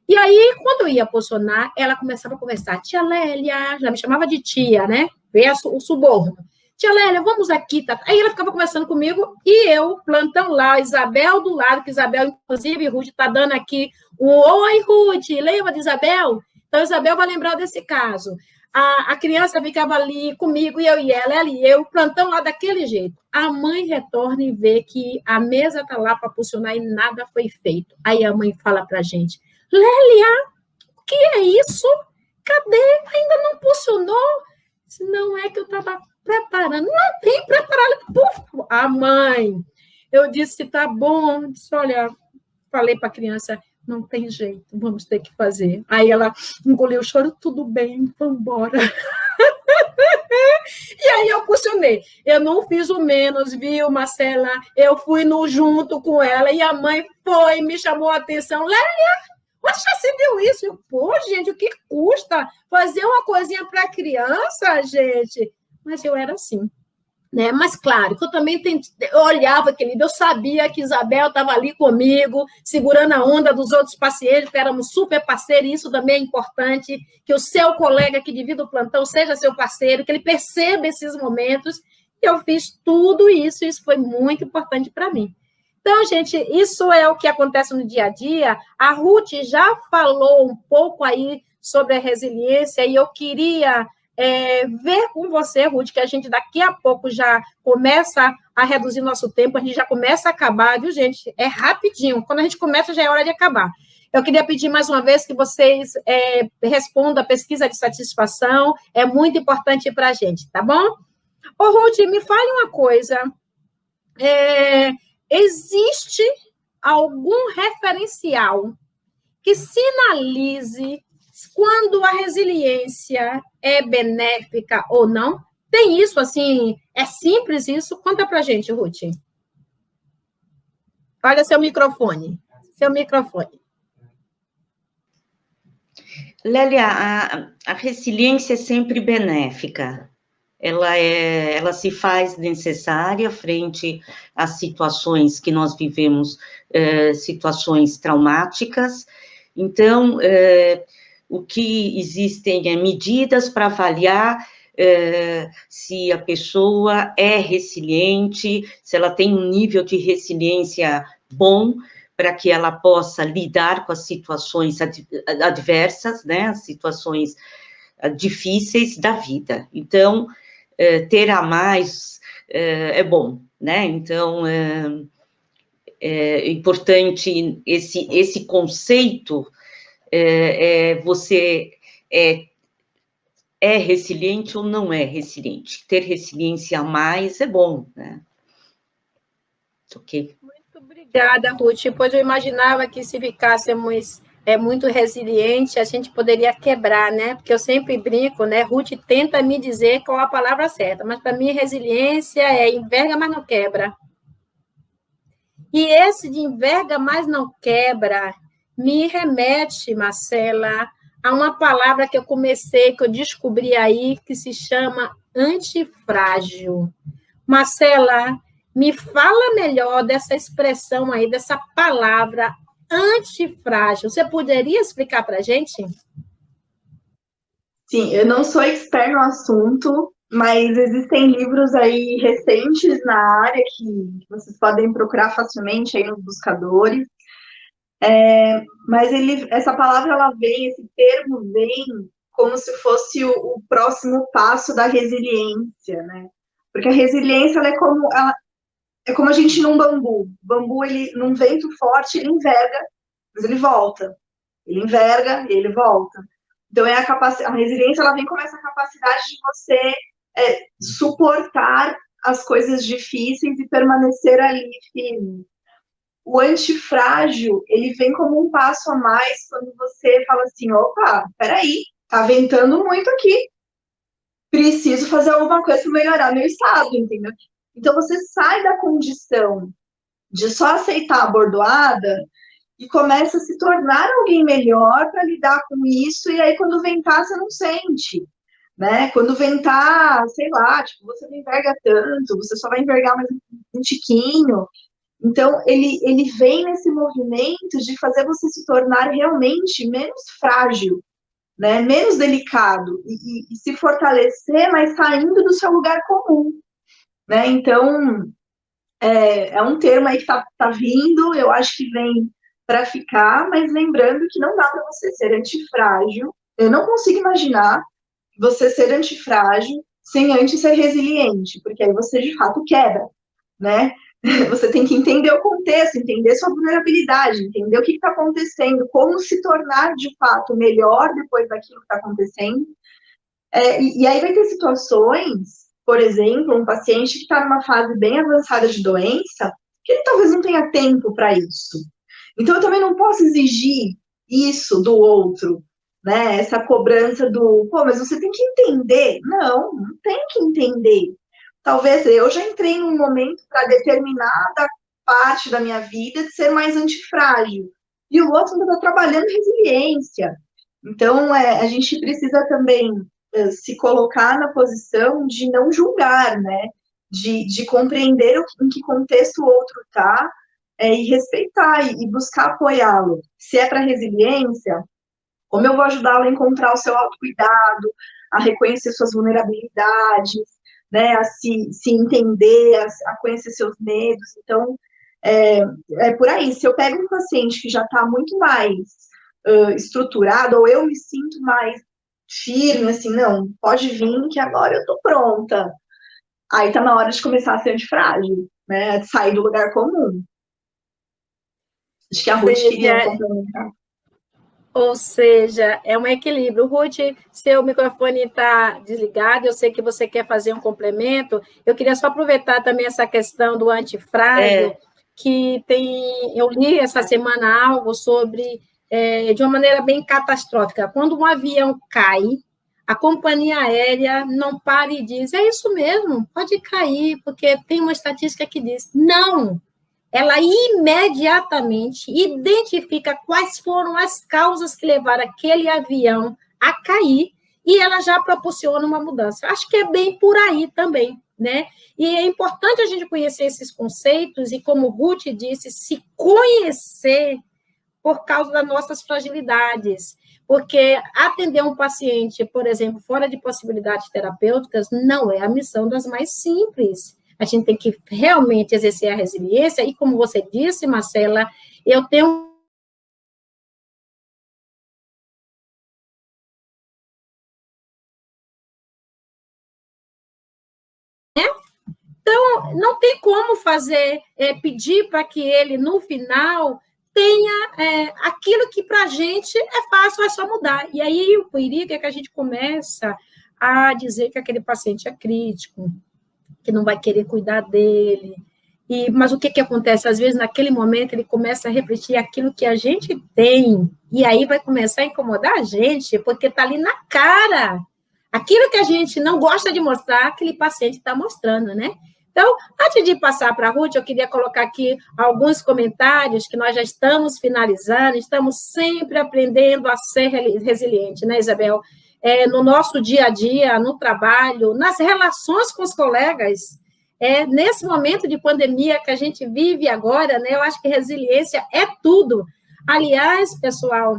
A: E aí, quando eu ia posicionar, ela começava a conversar, tia Lélia, já me chamava de tia, né? Veio o suborno. tia Lélia, vamos aqui, tá? Aí ela ficava conversando comigo e eu, plantão lá, Isabel do lado, que Isabel, inclusive, Ruth está dando aqui o oi, Ruth, lembra de Isabel? Então, Isabel vai lembrar desse caso. A criança ficava ali comigo, e eu e ela e eu, plantão lá daquele jeito. A mãe retorna e vê que a mesa está lá para funcionar e nada foi feito. Aí a mãe fala para a gente, Lélia, o que é isso? Cadê? Ainda não funcionou? Não é que eu estava preparando. Não tem preparado. Puf, a mãe. Eu disse, tá bom. Eu disse, olha, falei para a criança, não tem jeito, vamos ter que fazer. Aí ela engoliu o choro, tudo bem, vamos embora. E aí eu funcionei. Eu não fiz o menos, viu, Marcela? Eu fui no junto com ela e a mãe foi, me chamou a atenção. Lélia, você viu isso? Eu, pô, gente, o que custa fazer uma coisinha para criança, gente? Mas eu era assim. Né? Mas, claro, que eu também eu olhava, querido, eu sabia que Isabel estava ali comigo, segurando a onda dos outros pacientes, que éramos super parceiros, e isso também é importante, que o seu colega que divide o plantão seja seu parceiro, que ele perceba esses momentos, e eu fiz tudo isso, e isso foi muito importante para mim. Então, gente, isso é o que acontece no dia a dia. A Ruth já falou um pouco aí sobre a resiliência, e eu queria ver com você, Ruth, que a gente daqui a pouco já começa a reduzir nosso tempo, a gente já começa a acabar, viu, gente? É rapidinho. Quando a gente começa, já é hora de acabar. Eu queria pedir mais uma vez que vocês respondam a pesquisa de satisfação, é muito importante para a gente, tá bom? Ô, Ruth, me fale uma coisa. Existe algum referencial que sinalize quando a resiliência é benéfica ou não? Tem isso, assim, é simples isso? Conta pra gente, Ruth. Olha seu microfone. Seu microfone.
B: Lélia, a resiliência é sempre benéfica. Ela se faz necessária frente às situações que nós vivemos, situações traumáticas. Então, o que existem medidas para avaliar se a pessoa é resiliente, se ela tem um nível de resiliência bom, para que ela possa lidar com as situações adversas, né, as situações difíceis da vida. Então, ter a mais é bom, né? Então, é importante esse conceito, você é resiliente ou não é resiliente. Ter resiliência a mais é bom, né? Ok.
A: Muito obrigada, Ruth. Pois eu imaginava que se ficássemos muito resiliente, a gente poderia quebrar, né? Porque eu sempre brinco, né? Ruth tenta me dizer qual a palavra certa, mas para mim resiliência é enverga, mas não quebra. E esse de enverga, mas não quebra, me remete, Marcela, a uma palavra que eu descobri aí, que se chama antifrágil. Marcela, me fala melhor dessa expressão aí, dessa palavra antifrágil. Você poderia explicar para a gente?
C: Sim, eu não sou expert no assunto, mas existem livros aí recentes na área que vocês podem procurar facilmente aí nos buscadores. Mas essa palavra, esse termo vem como se fosse o próximo passo da resiliência, né? Porque a resiliência, ela é como a gente num bambu. O bambu, num vento forte, ele enverga, mas ele volta. Ele enverga e ele volta. Então, a resiliência, ela vem com essa capacidade de você suportar as coisas difíceis e permanecer ali firme. O antifrágil, ele vem como um passo a mais quando você fala assim, opa, peraí, tá ventando muito aqui. Preciso fazer alguma coisa para melhorar meu estado, entendeu? Então, você sai da condição de só aceitar a bordoada e começa a se tornar alguém melhor para lidar com isso, e aí quando ventar, você não sente, né? Quando ventar, sei lá, tipo, você não enverga tanto, você só vai envergar mais um tiquinho. Então, ele vem nesse movimento de fazer você se tornar realmente menos frágil, né? Menos delicado, e se fortalecer, mas saindo do seu lugar comum. né? Então, é um termo aí que tá vindo, eu acho que vem para ficar, mas lembrando que não dá para você ser antifrágil. Eu não consigo imaginar você ser antifrágil sem antes ser resiliente, porque aí você de fato quebra, né? Você tem que entender o contexto, entender sua vulnerabilidade, entender o que está acontecendo, como se tornar de fato melhor depois daquilo que está acontecendo. E aí vai ter situações, por exemplo, um paciente que está numa fase bem avançada de doença, que ele talvez não tenha tempo para isso. Então, eu também não posso exigir isso do outro, né? Essa cobrança do, pô, mas você tem que entender. Não, não tem que entender. Talvez eu já entrei num momento para determinada parte da minha vida de ser mais antifrágil. E o outro ainda está trabalhando resiliência. Então, a gente precisa também se colocar na posição de não julgar, né? De compreender em que contexto o outro está, e respeitar e buscar apoiá-lo. Se é para resiliência, como eu vou ajudá-lo a encontrar o seu autocuidado, a reconhecer suas vulnerabilidades, né, a se entender, a conhecer seus medos. Então, é por aí. Se eu pego um paciente que já está muito mais estruturado, ou eu me sinto mais firme, assim, não, pode vir que agora eu estou pronta. Aí está na hora de começar a ser antifrágil, né, de sair do lugar comum. Acho que a Ruth queria complementar.
A: Ou seja, é um equilíbrio. Ruth, seu microfone está desligado, eu sei que você quer fazer um complemento. Eu queria só aproveitar também essa questão do antifrágil, que eu li essa semana algo sobre, de uma maneira bem catastrófica. Quando um avião cai, a companhia aérea não para e diz, é isso mesmo, pode cair, porque tem uma estatística que diz, não, ela imediatamente identifica quais foram as causas que levaram aquele avião a cair e ela já proporciona uma mudança. Acho que é bem por aí também, né? E é importante a gente conhecer esses conceitos e, como Ruth disse, se conhecer por causa das nossas fragilidades. Porque atender um paciente, por exemplo, fora de possibilidades terapêuticas, não é a missão das mais simples. A gente tem que realmente exercer a resiliência, e como você disse, Marcela, eu tenho então, não tem como pedir para que ele, no final, tenha aquilo que para a gente é fácil, é só mudar. E aí o perigo é que a gente começa a dizer que aquele paciente é crítico, que não vai querer cuidar dele. Mas o que acontece? Às vezes, naquele momento, ele começa a refletir aquilo que a gente tem, e aí vai começar a incomodar a gente, porque está ali na cara. Aquilo que a gente não gosta de mostrar, aquele paciente está mostrando, né? Então, antes de passar para a Ruth, eu queria colocar aqui alguns comentários que nós já estamos finalizando, estamos sempre aprendendo a ser resiliente, né, Isabel? No nosso dia a dia, no trabalho, nas relações com os colegas, nesse momento de pandemia que a gente vive agora, né, eu acho que resiliência é tudo. Aliás, pessoal,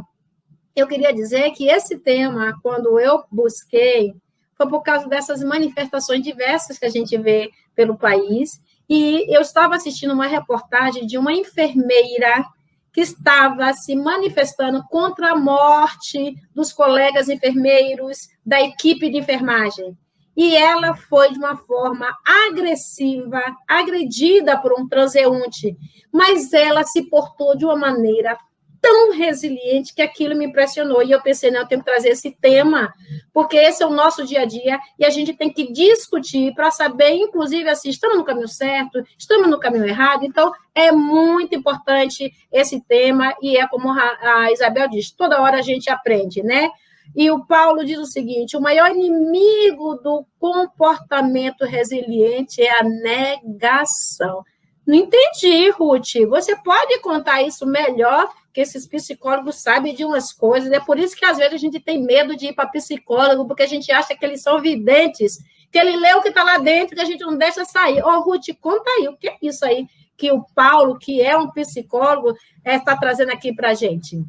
A: eu queria dizer que esse tema, quando eu busquei, foi por causa dessas manifestações diversas que a gente vê pelo país, e eu estava assistindo uma reportagem de uma enfermeira que estava se manifestando contra a morte dos colegas enfermeiros da equipe de enfermagem. E ela foi de uma forma agressiva, agredida por um transeunte, mas ela se portou de uma maneira tão resiliente que aquilo me impressionou. E eu pensei, não, eu tenho que trazer esse tema, porque esse é o nosso dia a dia, e a gente tem que discutir para saber, inclusive, assim, estamos no caminho certo, estamos no caminho errado. Então, é muito importante esse tema, e é como a Isabel diz, toda hora a gente aprende, né? E o Paulo diz o seguinte, o maior inimigo do comportamento resiliente é a negação. Não entendi, Ruth. Você pode contar isso melhor, que esses psicólogos sabem de umas coisas. É por isso que, às vezes, a gente tem medo de ir para psicólogo, porque a gente acha que eles são videntes, que ele lê o que está lá dentro, que a gente não deixa sair. Ruth, conta aí, o que é isso aí que o Paulo, que é um psicólogo, está trazendo aqui para a gente?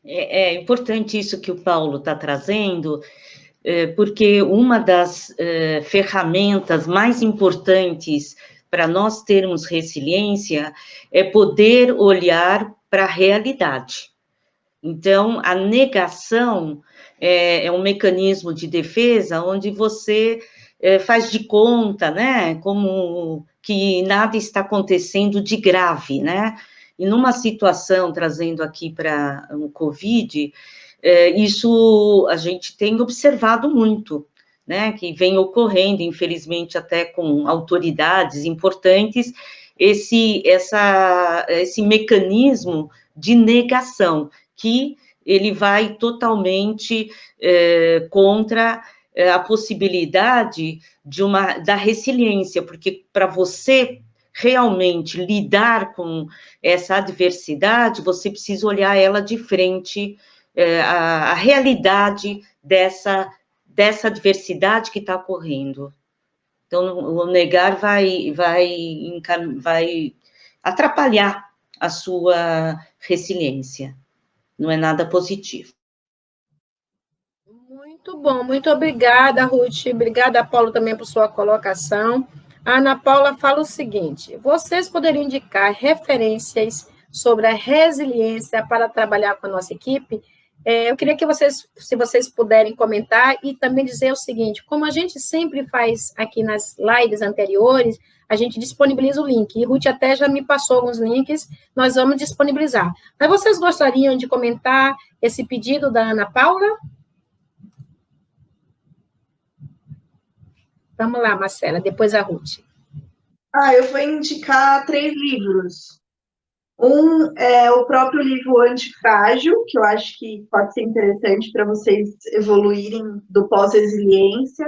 B: É importante isso que o Paulo está trazendo, porque uma das ferramentas mais importantes para nós termos resiliência é poder olhar para a realidade. Então, a negação é um mecanismo de defesa onde você faz de conta, né, como que nada está acontecendo de grave, né? E numa situação, trazendo aqui para o Covid, isso a gente tem observado muito, né, que vem ocorrendo, infelizmente, até com autoridades importantes, esse mecanismo de negação, que ele vai totalmente contra a possibilidade da resiliência, porque para você realmente lidar com essa adversidade, você precisa olhar ela de frente, a realidade dessa adversidade que está ocorrendo. Então, o negar vai atrapalhar a sua resiliência. Não é nada positivo.
A: Muito bom, muito obrigada, Ruth. Obrigada, Paulo, também por sua colocação. A Ana Paula fala o seguinte: vocês poderiam indicar referências sobre a resiliência para trabalhar com a nossa equipe? Eu queria que se vocês puderem comentar e também dizer o seguinte: como a gente sempre faz aqui nas lives anteriores, a gente disponibiliza o link. E Ruth até já me passou alguns links, nós vamos disponibilizar. Mas vocês gostariam de comentar esse pedido da Ana Paula? Vamos lá, Marcela, depois a Ruth.
C: Eu vou indicar 3 livros. Um é o próprio livro Antifrágil, que eu acho que pode ser interessante para vocês evoluírem do pós-resiliência.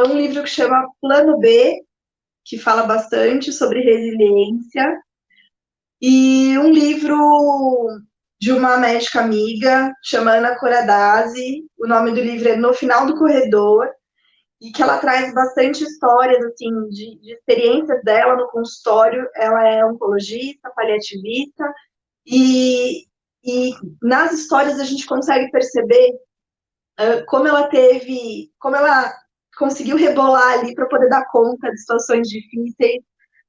C: Um livro que chama Plano B, que fala bastante sobre resiliência. E um livro de uma médica amiga, chama Ana Coradazzi. O nome do livro é No Final do Corredor, e que ela traz bastante histórias, assim, de experiências dela no consultório. Ela é oncologista, paliativista, e nas histórias a gente consegue perceber como ela conseguiu rebolar ali para poder dar conta de situações difíceis,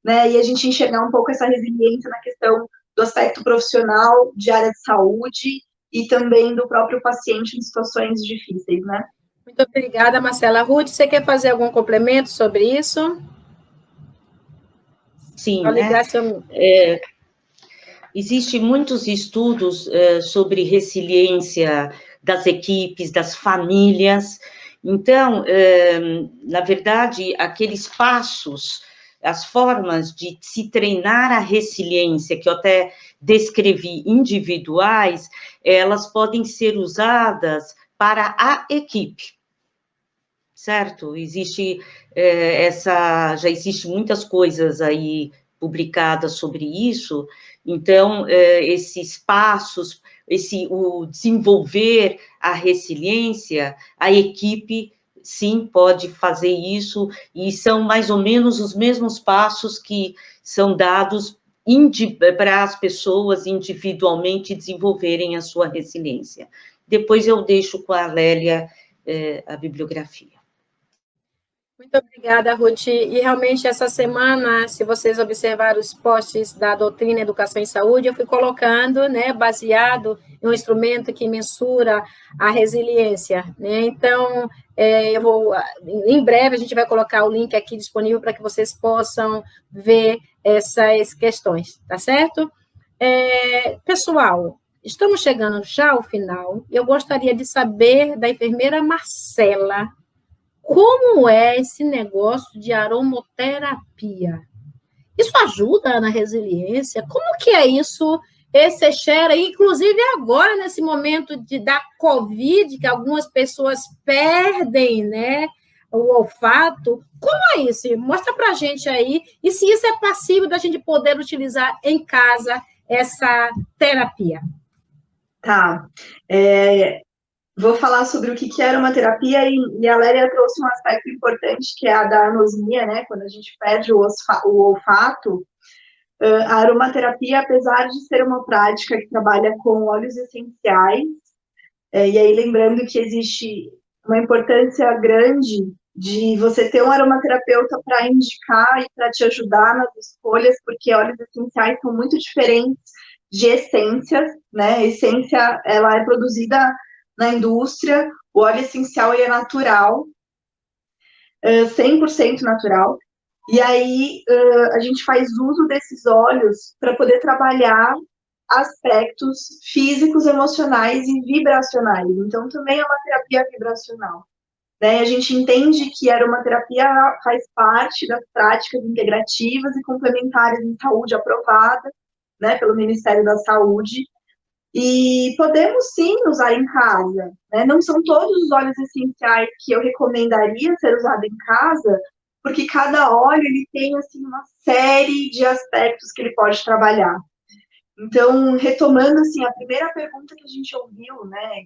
C: né, e a gente enxergar um pouco essa resiliência na questão do aspecto profissional, de área de saúde, e também do próprio paciente em situações difíceis, né.
A: Muito obrigada, Marcela. Ruth, você quer fazer algum complemento sobre isso?
B: Sim, né? Existem muitos estudos sobre resiliência das equipes, das famílias. Então, na verdade, aqueles passos, as formas de se treinar a resiliência, que eu até descrevi, individuais, elas podem ser usadas para a equipe. Certo? Já existe muitas coisas aí publicadas sobre isso, então, esses passos, o desenvolver a resiliência, a equipe, sim, pode fazer isso, e são mais ou menos os mesmos passos que são dados para as pessoas individualmente desenvolverem a sua resiliência. Depois eu deixo com a Lélia a bibliografia.
A: Muito obrigada, Ruth. E realmente, essa semana, se vocês observarem os posts da doutrina Educação e Saúde, eu fui colocando, né, baseado em um instrumento que mensura a resiliência, né? Então, em breve, a gente vai colocar o link aqui disponível para que vocês possam ver essas questões, tá certo? Pessoal, estamos chegando já ao final. Eu gostaria de saber da enfermeira Marcela, como é esse negócio de aromoterapia? Isso ajuda na resiliência? Como que é isso, esse Xera? Inclusive agora, nesse momento da Covid, que algumas pessoas perdem, né, o olfato. Como é isso? Mostra para a gente aí. E se isso é passível da gente poder utilizar em casa essa terapia?
C: Tá. Vou falar sobre o que é aromaterapia, e a Lélia trouxe um aspecto importante, que é a da anosmia, né? Quando a gente perde o olfato. A aromaterapia, apesar de ser uma prática que trabalha com óleos essenciais, e aí lembrando que existe uma importância grande de você ter um aromaterapeuta para indicar e para te ajudar nas escolhas, porque óleos essenciais são muito diferentes de essências, né? A essência, ela é produzida na indústria, o óleo essencial ele é natural, 100% natural, e aí a gente faz uso desses óleos para poder trabalhar aspectos físicos, emocionais e vibracionais. Então, também é uma terapia vibracional. Né? A gente entende que a aromaterapia faz parte das práticas integrativas e complementares em saúde aprovada, né, pelo Ministério da Saúde, e podemos sim usar em casa. Né? Não são todos os óleos essenciais que eu recomendaria ser usado em casa, porque cada óleo ele tem assim, uma série de aspectos que ele pode trabalhar. Então, retomando assim, a primeira pergunta que a gente ouviu, né?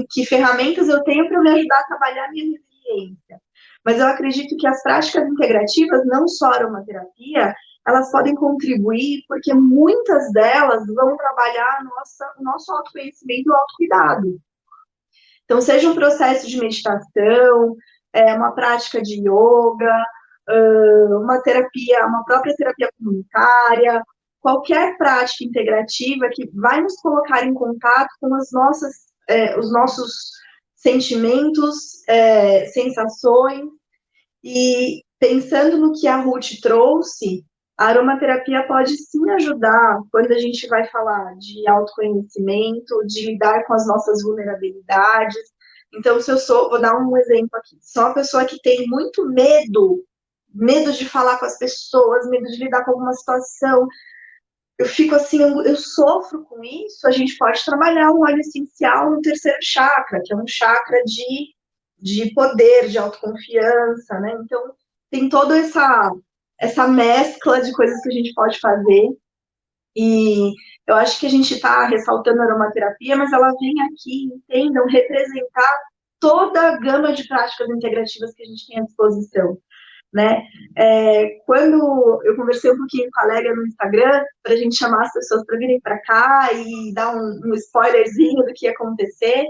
C: Que ferramentas eu tenho para me ajudar a trabalhar a minha resiliência? Mas eu acredito que as práticas integrativas, não só a aromaterapia, elas podem contribuir, porque muitas delas vão trabalhar o nosso autoconhecimento e o autocuidado. Então, seja um processo de meditação, uma prática de yoga, uma terapia, uma própria terapia comunitária, qualquer prática integrativa que vai nos colocar em contato com os nossos sentimentos, sensações, e pensando no que a Ruth trouxe, a aromaterapia pode sim ajudar quando a gente vai falar de autoconhecimento, de lidar com as nossas vulnerabilidades. Então, vou dar um exemplo aqui, sou uma pessoa que tem muito medo de falar com as pessoas, medo de lidar com alguma situação, eu fico assim, eu sofro com isso, a gente pode trabalhar um óleo essencial no terceiro chakra, que é um chakra de poder, de autoconfiança, né? Então, tem toda essa mescla de coisas que a gente pode fazer, e eu acho que a gente está ressaltando a aromaterapia, mas ela vem aqui, entendam, representar toda a gama de práticas integrativas que a gente tem à disposição. Né? Quando eu conversei um pouquinho com a Lélia no Instagram, para a gente chamar as pessoas para virem para cá e dar um spoilerzinho do que ia acontecer,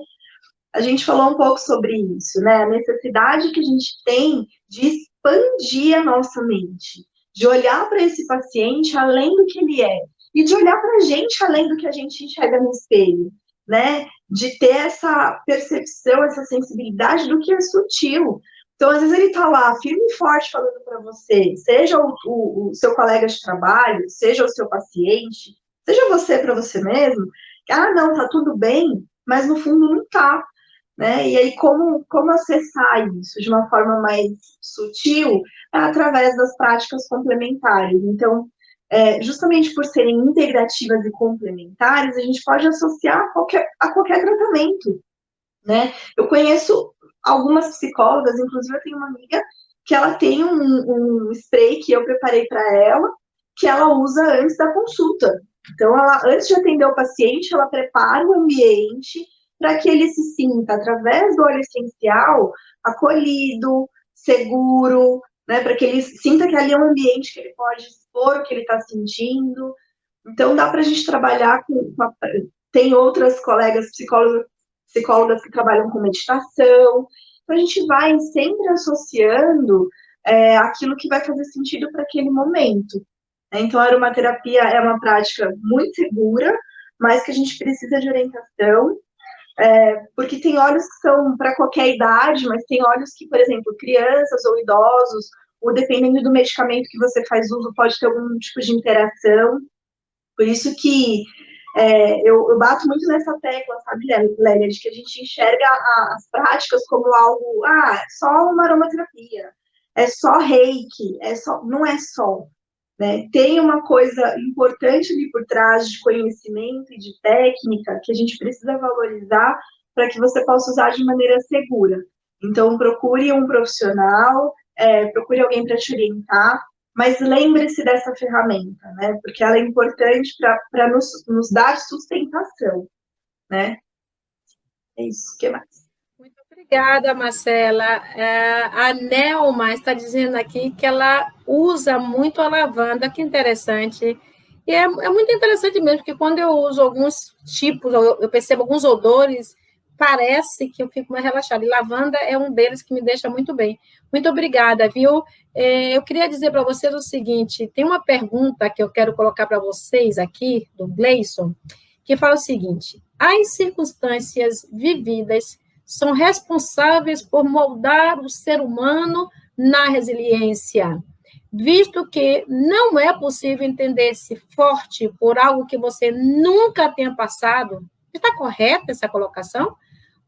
C: a gente falou um pouco sobre isso, né? A necessidade que a gente tem de expandir a nossa mente, de olhar para esse paciente além do que ele é, e de olhar para a gente além do que a gente enxerga no espelho, né? De ter essa percepção, essa sensibilidade do que é sutil. Então, às vezes ele está lá, firme e forte, falando para você, seja o seu colega de trabalho, seja o seu paciente, seja você para você mesmo, não, tá tudo bem, mas no fundo não tá, né? E aí, como acessar isso de uma forma mais sutil? Através das práticas complementares. Então, justamente por serem integrativas e complementares, a gente pode associar a qualquer tratamento, né? Eu conheço algumas psicólogas, inclusive eu tenho uma amiga que ela tem um spray que eu preparei para ela, que ela usa antes da consulta. Então, antes de atender o paciente, ela prepara o ambiente para que ele se sinta, através do óleo essencial, acolhido, seguro, né? Para que ele sinta que ali é um ambiente que ele pode expor o que ele está sentindo. Então, dá para a gente trabalhar tem outras colegas psicólogas que trabalham com meditação. Então, a gente vai sempre associando aquilo que vai fazer sentido para aquele momento. Então, a aromaterapia é uma prática muito segura, mas que a gente precisa de orientação, porque tem óleos que são para qualquer idade, mas tem óleos que, por exemplo, crianças ou idosos, ou dependendo do medicamento que você faz uso, pode ter algum tipo de interação. Por isso que eu bato muito nessa tecla, sabe, Lélia, de que a gente enxerga as práticas como algo, só uma aromaterapia, é só reiki, não é só. Né? Tem uma coisa importante ali por trás de conhecimento e de técnica que a gente precisa valorizar para que você possa usar de maneira segura. Então, procure um profissional, procure alguém para te orientar, mas lembre-se dessa ferramenta, né? Porque ela é importante para nos dar sustentação, né? É isso, o que mais?
A: Muito obrigada, Marcela. A Nelma está dizendo aqui que ela usa muito a lavanda, que interessante. E é muito interessante mesmo, porque quando eu uso alguns tipos, eu percebo alguns odores, parece que eu fico mais relaxada. E lavanda é um deles que me deixa muito bem. Muito obrigada, viu? Eu queria dizer para vocês o seguinte, tem uma pergunta que eu quero colocar para vocês aqui, do Gleison, que fala o seguinte: as circunstâncias vividas são responsáveis por moldar o ser humano na resiliência, visto que não é possível entender-se forte por algo que você nunca tenha passado. Está correta essa colocação?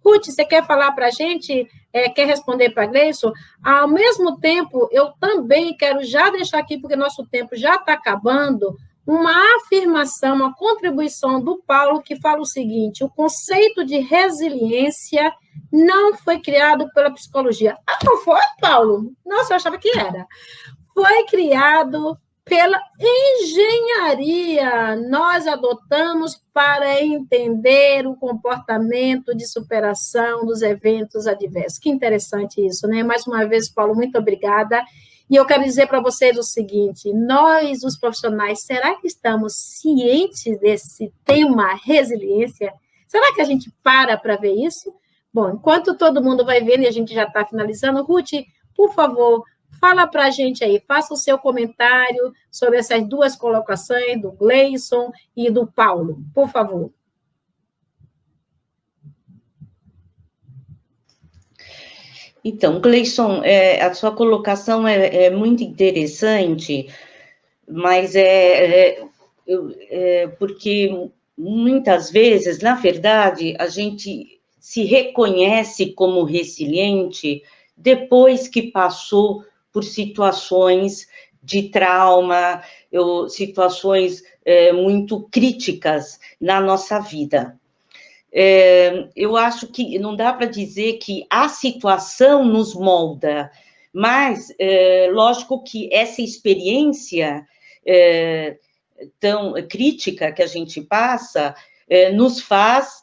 A: Ruth, você quer falar para a gente, quer responder para a Gleison? Ao mesmo tempo, eu também quero já deixar aqui, porque nosso tempo já está acabando, uma afirmação, uma contribuição do Paulo, que fala o seguinte: o conceito de resiliência não foi criado pela psicologia. Ah, não foi, Paulo? Nossa, eu achava que era. Foi criado pela engenharia. Nós adotamos para entender o comportamento de superação dos eventos adversos. Que interessante isso, né? Mais uma vez, Paulo, muito obrigada. E eu quero dizer para vocês o seguinte: nós, os profissionais, será que estamos cientes desse tema resiliência? Será que a gente para ver isso? Bom, enquanto todo mundo vai vendo e a gente já está finalizando, Ruth, por favor, fala para a gente aí, faça o seu comentário sobre essas duas colocações do Gleison e do Paulo, por favor.
B: Então, Gleison, a sua colocação é muito interessante, mas porque muitas vezes, na verdade, a gente se reconhece como resiliente depois que passou por situações de trauma, situações muito críticas na nossa vida. Eu acho que não dá para dizer que a situação nos molda, mas lógico que essa experiência tão crítica que a gente passa nos faz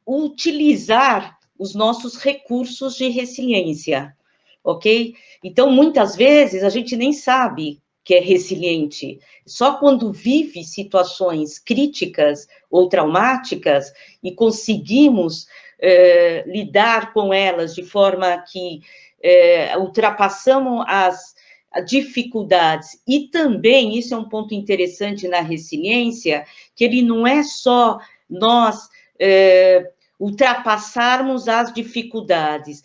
B: utilizar os nossos recursos de resiliência, ok? Então, muitas vezes, a gente nem sabe que é resiliente. Só quando vive situações críticas ou traumáticas e conseguimos lidar com elas de forma que ultrapassamos as dificuldades. E também, isso é um ponto interessante na resiliência, que ele não é só nós ultrapassarmos as dificuldades.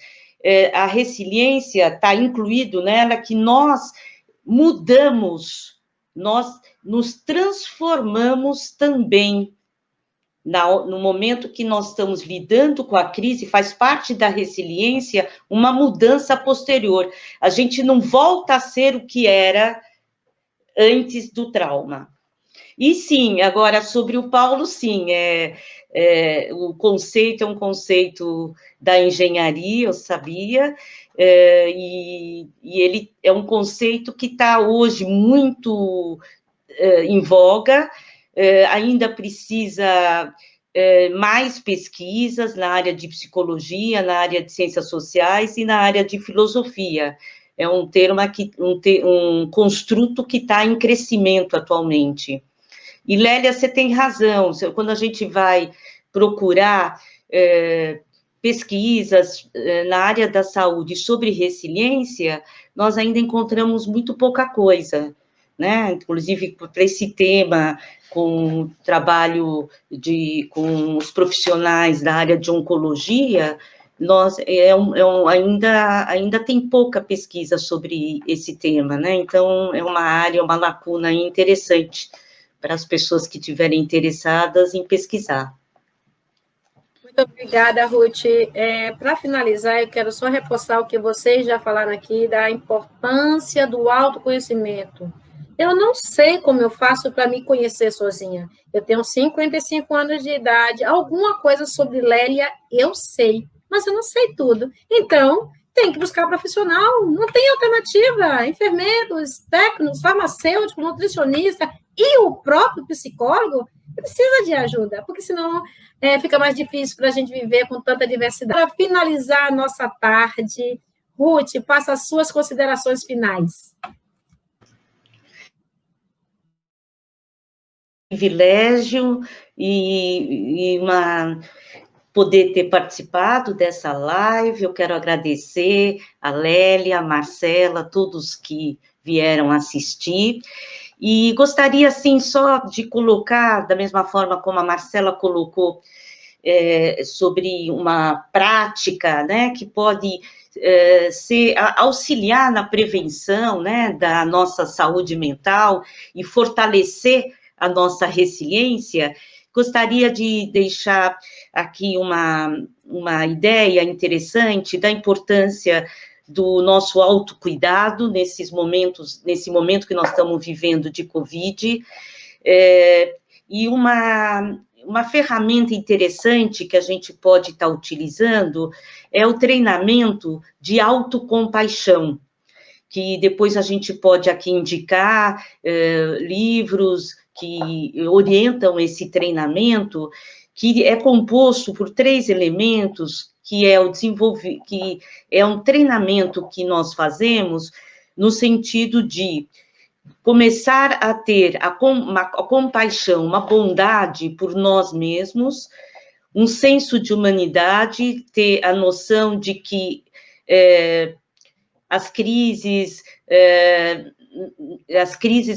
B: A resiliência está incluído nela que nós mudamos, nós nos transformamos também. No momento que nós estamos lidando com a crise, faz parte da resiliência uma mudança posterior. A gente não volta a ser o que era antes do trauma. E sim, agora sobre o Paulo, sim, o conceito é um conceito da engenharia, eu sabia, e ele é um conceito que está hoje muito em voga, ainda precisa mais pesquisas na área de psicologia, na área de ciências sociais e na área de filosofia. É um termo um construto que está em crescimento atualmente. E, Lélia, você tem razão, quando a gente vai procurar pesquisas na área da saúde sobre resiliência, nós ainda encontramos muito pouca coisa, né? Inclusive, para esse tema, com trabalho com os profissionais da área de oncologia, ainda tem pouca pesquisa sobre esse tema, né? Então, é uma área, uma lacuna interessante para as pessoas que estiverem interessadas em pesquisar.
A: Muito obrigada, Ruth. Para finalizar, eu quero só reforçar o que vocês já falaram aqui da importância do autoconhecimento. Eu não sei como eu faço para me conhecer sozinha. Eu tenho 55 anos de idade. Alguma coisa sobre Lélia eu sei, mas eu não sei tudo. Então, tem que buscar profissional. Não tem alternativa. Enfermeiros, técnicos, farmacêuticos, nutricionista e o próprio psicólogo precisa de ajuda, porque senão fica mais difícil para a gente viver com tanta diversidade. Para finalizar a nossa tarde, Ruth, faça as suas considerações finais.
B: privilégio e poder ter participado dessa live. Eu quero agradecer a Lélia, a Marcela, todos que vieram assistir. E gostaria, assim, só de colocar, da mesma forma como a Marcela colocou, sobre uma prática, né, que pode auxiliar na prevenção, né, da nossa saúde mental e fortalecer a nossa resiliência. Gostaria de deixar aqui uma ideia interessante da importância do nosso autocuidado nesse momento que nós estamos vivendo de Covid, e uma ferramenta interessante que a gente pode estar utilizando é o treinamento de autocompaixão, que depois a gente pode aqui indicar livros que orientam esse treinamento, que é composto por 3 elementos, que é um treinamento que nós fazemos no sentido de começar a ter uma compaixão, uma bondade por nós mesmos, um senso de humanidade, ter a noção de que as crises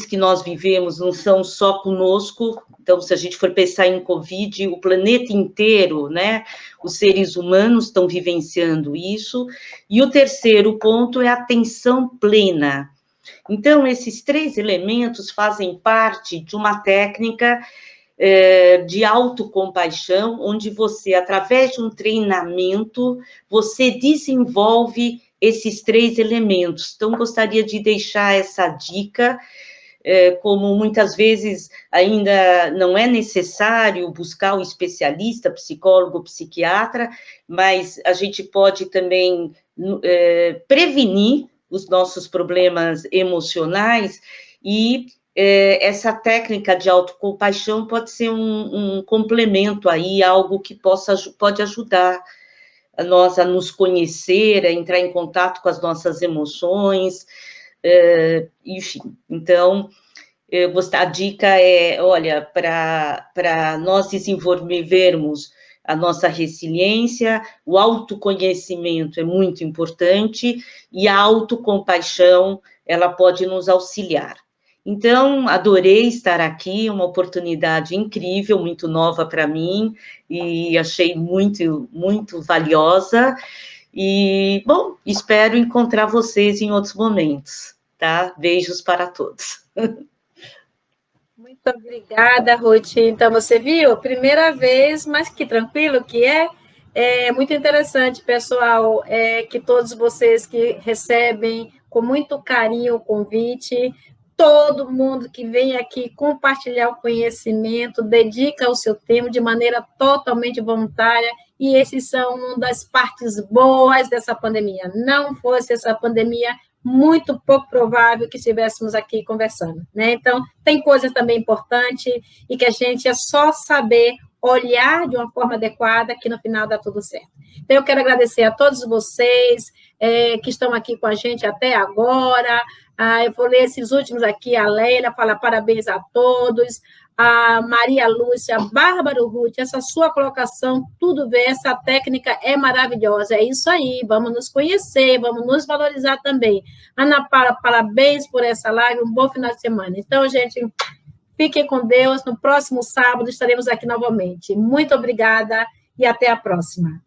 B: que nós vivemos não são só conosco. Então, se a gente for pensar em Covid, o planeta inteiro, né, os seres humanos estão vivenciando isso. E o terceiro ponto é a atenção plena. Então, esses 3 elementos fazem parte de uma técnica de autocompaixão, onde você, através de um treinamento, você desenvolve esses 3 elementos. Então, gostaria de deixar essa dica, como muitas vezes ainda não é necessário buscar um especialista, psicólogo, psiquiatra, mas a gente pode também prevenir os nossos problemas emocionais, e essa técnica de autocompaixão pode ser um complemento aí, algo que pode ajudar a nós a nos conhecer, a entrar em contato com as nossas emoções, enfim. Então, a dica é, olha, para nós desenvolvermos a nossa resiliência, o autoconhecimento é muito importante, e a autocompaixão, ela pode nos auxiliar. Então, adorei estar aqui, uma oportunidade incrível, muito nova para mim, e achei muito, muito valiosa. E, bom, espero encontrar vocês em outros momentos, tá? Beijos para todos.
A: Muito obrigada, Ruth. Então, você viu? Primeira vez, mas que tranquilo que é. É muito interessante, pessoal, que todos vocês que recebem com muito carinho o convite, todo mundo que vem aqui compartilhar o conhecimento, dedica o seu tempo de maneira totalmente voluntária, e esses são uma das partes boas dessa pandemia. Não fosse essa pandemia, muito pouco provável que estivéssemos aqui conversando, né? Então, tem coisas também importantes e que a gente é só saber olhar de uma forma adequada, que no final dá tudo certo. Então, eu quero agradecer a todos vocês que estão aqui com a gente até agora. Eu vou ler esses últimos aqui, a Leila fala parabéns a todos, a Maria Lúcia, Bárbaro Ruth, essa sua colocação, tudo bem, essa técnica é maravilhosa, é isso aí, vamos nos conhecer, vamos nos valorizar também. Ana Paula, parabéns por essa live, um bom final de semana. Então, gente, fiquem com Deus, no próximo sábado estaremos aqui novamente. Muito obrigada e até a próxima.